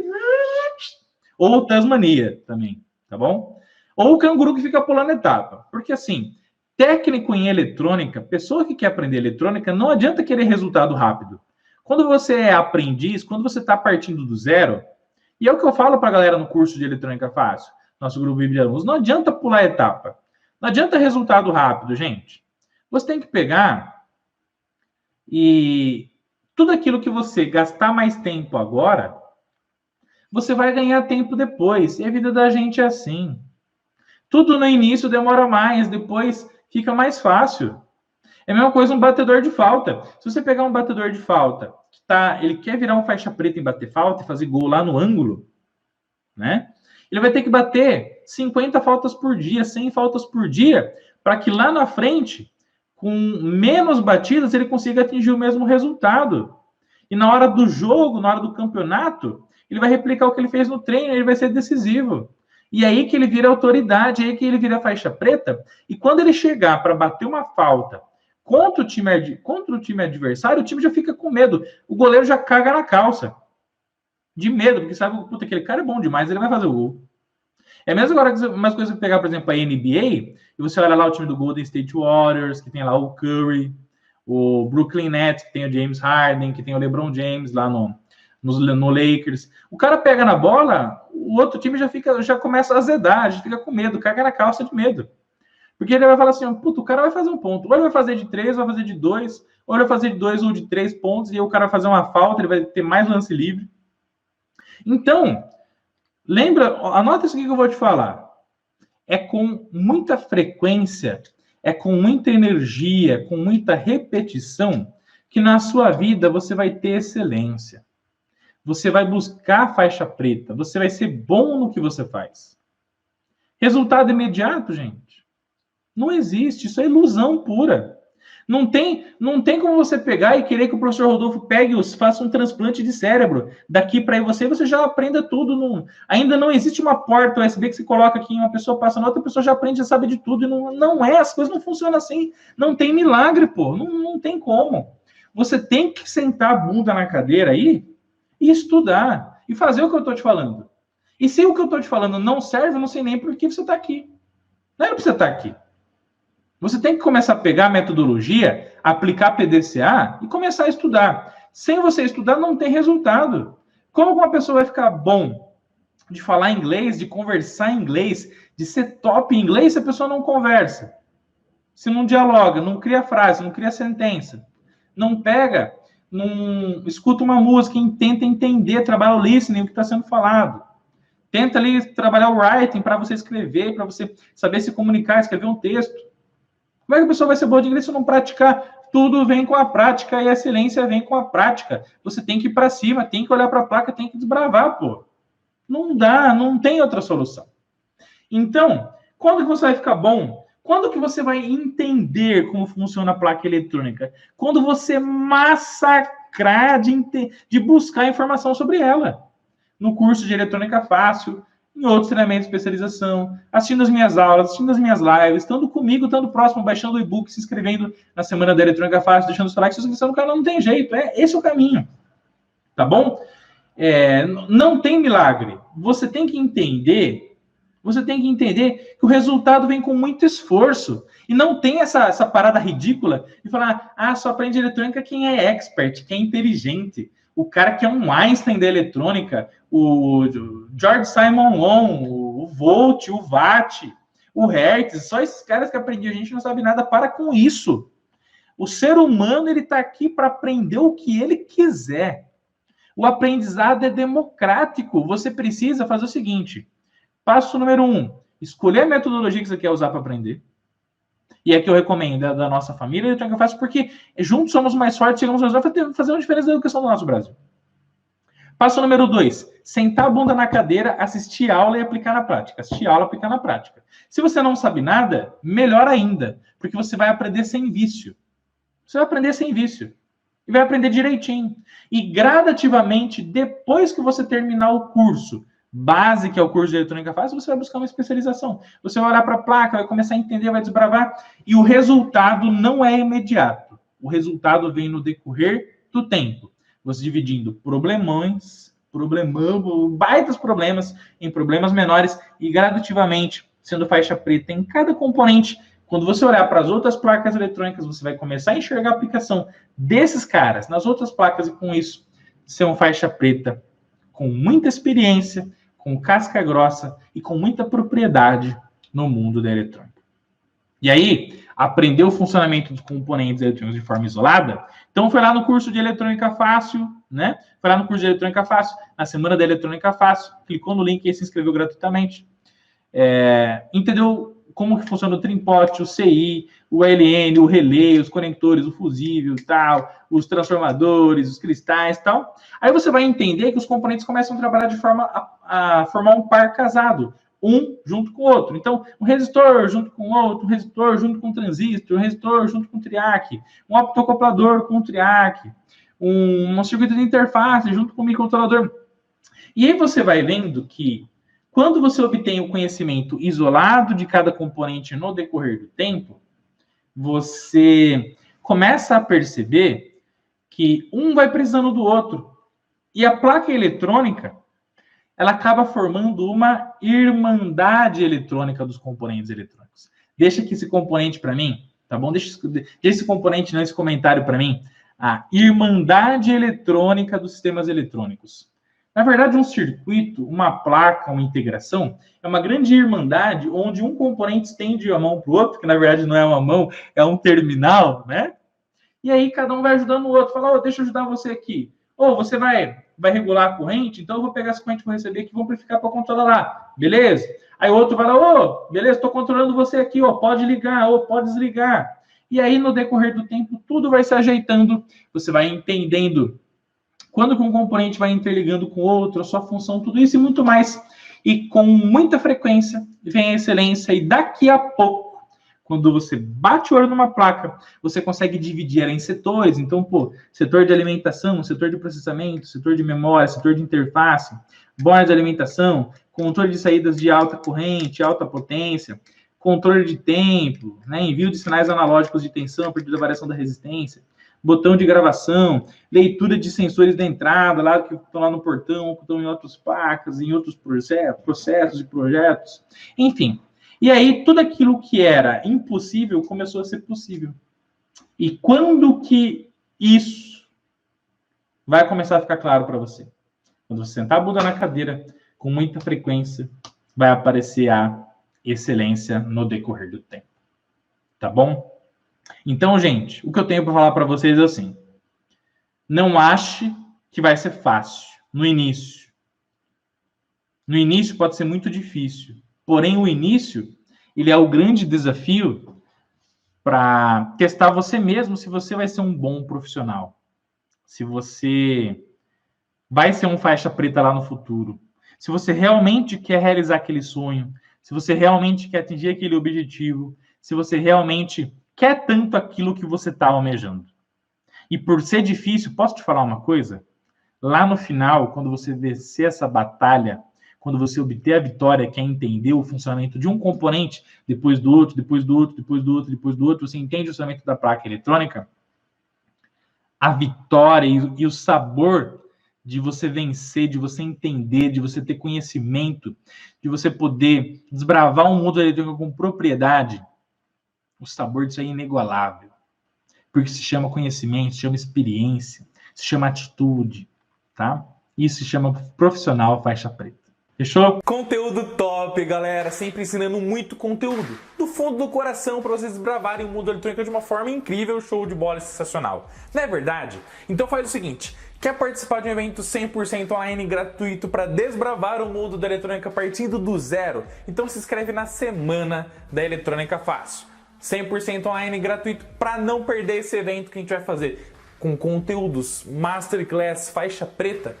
ou Tasmania também, tá bom? Ou o canguru que fica pulando etapa. Porque assim, técnico em eletrônica, pessoa que quer aprender eletrônica, não adianta querer resultado rápido. Quando você é aprendiz, quando você está partindo do zero, e é o que eu falo para a galera no curso de eletrônica fácil, nosso grupo de alunos, não adianta pular etapa. Não adianta resultado rápido, gente. Você tem que pegar e tudo aquilo que você gastar mais tempo agora, você vai ganhar tempo depois. E a vida da gente é assim. Tudo no início demora mais, depois fica mais fácil. É a mesma coisa um batedor de falta. Se você pegar um batedor de falta, ele quer virar um faixa preta em bater falta e fazer gol lá no ângulo, né? Ele vai ter que bater 50 faltas por dia, 100 faltas por dia, para que lá na frente, com menos batidas, ele consiga atingir o mesmo resultado. E na hora do jogo, na hora do campeonato, ele vai replicar o que ele fez no treino, ele vai ser decisivo. E aí que ele vira autoridade, aí que ele vira faixa preta. E quando ele chegar para bater uma falta contra o time adversário, o time já fica com medo. O goleiro já caga na calça. De medo, porque sabe, puta, aquele cara é bom demais, ele vai fazer o gol. É a mesma coisa que pegar, por exemplo, a NBA, e você olha lá o time do Golden State Warriors, que tem lá o Curry, o Brooklyn Nets, que tem o James Harden, que tem o LeBron James lá no Lakers. O cara pega na bola, o outro time já começa a azedar, já fica com medo, caga na calça de medo. Porque ele vai falar assim, puta, o cara vai fazer um ponto. Ou ele vai fazer de 3, ou vai fazer de 2, ou ele vai fazer de 2 ou de 3 pontos, e aí o cara vai fazer uma falta, ele vai ter mais lance livre. Então, anota isso aqui que eu vou te falar. É com muita frequência, é com muita energia, com muita repetição, que na sua vida você vai ter excelência. Você vai buscar faixa preta, você vai ser bom no que você faz. Resultado imediato, gente? Não existe, isso é ilusão pura. Não tem como você pegar e querer que o professor Rodolfo faça um transplante de cérebro daqui para você já aprenda tudo. Ainda não existe uma porta USB que você coloca aqui, uma pessoa passa na outra, pessoa já aprende, já sabe de tudo. E não é, as coisas não funcionam assim. Não tem milagre, pô. Não tem como. Você tem que sentar a bunda na cadeira aí e estudar. E fazer o que eu estou te falando. E se o que eu estou te falando não serve, eu não sei nem por que você está aqui. Não era para você estar aqui. Você tem que começar a pegar a metodologia, aplicar PDCA e começar a estudar. Sem você estudar, não tem resultado. Como uma pessoa vai ficar bom de falar inglês, de conversar em inglês, de ser top em inglês, se a pessoa não conversa? Se não dialoga, não cria frase, não cria sentença. Não pega, não escuta uma música e tenta entender, trabalha o listening, o que está sendo falado. Tenta ali trabalhar o writing para você escrever, para você saber se comunicar, escrever um texto. Como é que a pessoa vai ser boa de inglês se não praticar? Tudo vem com a prática e a excelência vem com a prática. Você tem que ir para cima, tem que olhar para a placa, tem que desbravar, pô. Não dá, não tem outra solução. Então, quando que você vai ficar bom? Quando que você vai entender como funciona a placa eletrônica? Quando você massacrar de buscar informação sobre ela. No curso de Eletrônica Fácil, em outros treinamentos de especialização, assistindo as minhas aulas, assistindo as minhas lives, estando comigo, estando próximo, baixando o e-book, se inscrevendo na Semana da Eletrônica Fácil, deixando os likes, se inscrevendo no canal, não tem jeito, esse é o caminho, tá bom? Não tem milagre, você tem que entender que o resultado vem com muito esforço, e não tem essa parada ridícula de falar, só aprende eletrônica quem é expert, quem é inteligente, o cara que é um Einstein da eletrônica, o George Simon Long, o Volt, o Watt, o Hertz, só esses caras que aprendiam, a gente não sabe nada, para com isso. O ser humano, ele está aqui para aprender o que ele quiser. O aprendizado é democrático. Você precisa fazer o seguinte, passo número 1, escolher a metodologia que você quer usar para aprender. E é que eu recomendo da nossa família, Eletrônica Fácil, porque juntos somos mais fortes, chegamos a fazer uma diferença na educação do nosso Brasil. Passo número 2, sentar a bunda na cadeira, assistir aula e aplicar na prática. Assistir aula e aplicar na prática. Se você não sabe nada, melhor ainda, porque você vai aprender sem vício. Você vai aprender sem vício. E vai aprender direitinho. E gradativamente, depois que você terminar o curso base, que é o curso de Eletrônica Fácil, você vai buscar uma especialização. Você vai olhar para a placa, vai começar a entender, vai desbravar, e o resultado não é imediato. O resultado vem no decorrer do tempo. Você dividindo baitas problemas em problemas menores e gradativamente sendo faixa preta em cada componente. Quando você olhar para as outras placas eletrônicas, você vai começar a enxergar a aplicação desses caras nas outras placas e com isso ser uma faixa preta com muita experiência, com casca grossa e com muita propriedade no mundo da eletrônica. E aí, aprender o funcionamento dos componentes eletrônicos de forma isolada, então foi lá no curso de Eletrônica Fácil, né? Foi lá no curso de Eletrônica Fácil, na Semana da Eletrônica Fácil, clicou no link e se inscreveu gratuitamente. Entendeu como que funciona o trimpote, o CI, o ALN, o relé, os conectores, o fusível, tal, os transformadores, os cristais, tal. Aí você vai entender que os componentes começam a trabalhar de forma a formar um par casado, um junto com o outro. Então, um resistor junto com o outro, um resistor junto com um transistor, um resistor junto com um triac, um optocoplador com um triac, um circuito de interface junto com o microcontrolador. E aí você vai vendo que quando você obtém o conhecimento isolado de cada componente no decorrer do tempo, você começa a perceber que um vai precisando do outro. E a placa eletrônica, ela acaba formando uma irmandade eletrônica dos componentes eletrônicos. Deixa aqui esse componente para mim, tá bom? Deixa esse componente nesse comentário para mim. A irmandade eletrônica dos sistemas eletrônicos. Na verdade, um circuito, uma placa, uma integração, é uma grande irmandade onde um componente estende a mão para o outro, que na verdade não é uma mão, é um terminal, né? E aí cada um vai ajudando o outro. Fala, deixa eu ajudar você aqui. Você vai regular a corrente, então eu vou pegar essa corrente que eu receber aqui e vou amplificar para controlar lá. Beleza? Aí o outro vai lá, beleza, estou controlando você aqui, pode ligar, pode desligar. E aí, no decorrer do tempo, tudo vai se ajeitando, você vai entendendo quando que um componente vai interligando com o outro, a sua função, tudo isso e muito mais. E com muita frequência vem a excelência. E daqui a pouco, quando você bate o olho numa placa, você consegue dividir ela em setores. Então, setor de alimentação, setor de processamento, setor de memória, setor de interface, borda de alimentação, controle de saídas de alta corrente, alta potência, controle de tempo, né, envio de sinais analógicos de tensão a partir da variação da resistência, botão de gravação, leitura de sensores da entrada, lá que estão lá no portão, que estão em outras placas, em outros processos e projetos, enfim. E aí, tudo aquilo que era impossível começou a ser possível. E quando que isso vai começar a ficar claro para você? Quando você sentar a bunda na cadeira, com muita frequência, vai aparecer a excelência no decorrer do tempo. Tá bom? Então, gente, o que eu tenho para falar para vocês é assim. Não ache que vai ser fácil no início. No início pode ser muito difícil. Porém, o início, ele é o grande desafio para testar você mesmo se você vai ser um bom profissional. Se você vai ser um faixa preta lá no futuro. Se você realmente quer realizar aquele sonho. Se você realmente quer atingir aquele objetivo. Se você realmente quer tanto aquilo que você está almejando. E por ser difícil, posso te falar uma coisa? Lá no final, quando você vencer essa batalha, quando você obter a vitória, que é entender o funcionamento de um componente, depois do outro, depois do outro, depois do outro, depois do outro, você entende o funcionamento da placa eletrônica, a vitória e o sabor de você vencer, de você entender, de você ter conhecimento, de você poder desbravar um mundo eletrônico com propriedade, o sabor disso é inigualável. Porque se chama conhecimento, se chama experiência, se chama atitude, tá? Isso se chama profissional faixa preta. Fechou? Conteúdo top, galera. Sempre ensinando muito conteúdo. Do fundo do coração para vocês desbravarem o mundo eletrônico de uma forma incrível, show de bola, sensacional. Não é verdade? Então faz o seguinte. Quer participar de um evento 100% online gratuito para desbravar o mundo da eletrônica partindo do zero? Então se inscreve na Semana da Eletrônica Fácil. 100% online gratuito para não perder esse evento que a gente vai fazer com conteúdos, masterclass, faixa preta,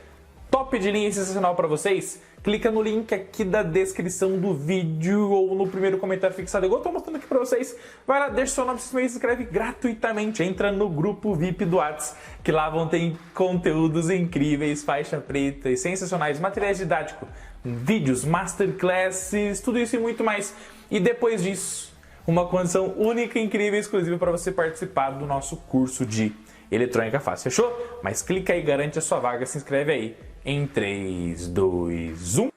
top de linha e sensacional para vocês. Clica no link aqui da descrição do vídeo ou no primeiro comentário fixado, igual eu tô mostrando aqui para vocês. Vai lá, deixa seu nome, se inscreve gratuitamente, entra no grupo VIP do WhatsApp, que lá vão ter conteúdos incríveis, faixa preta e sensacionais, materiais didáticos, vídeos, masterclasses, tudo isso e muito mais. E depois disso, uma condição única, incrível e exclusiva para você participar do nosso curso de Eletrônica Fácil. Fechou? Mas clica aí, garante a sua vaga, se inscreve aí. Em 3, 2, 1...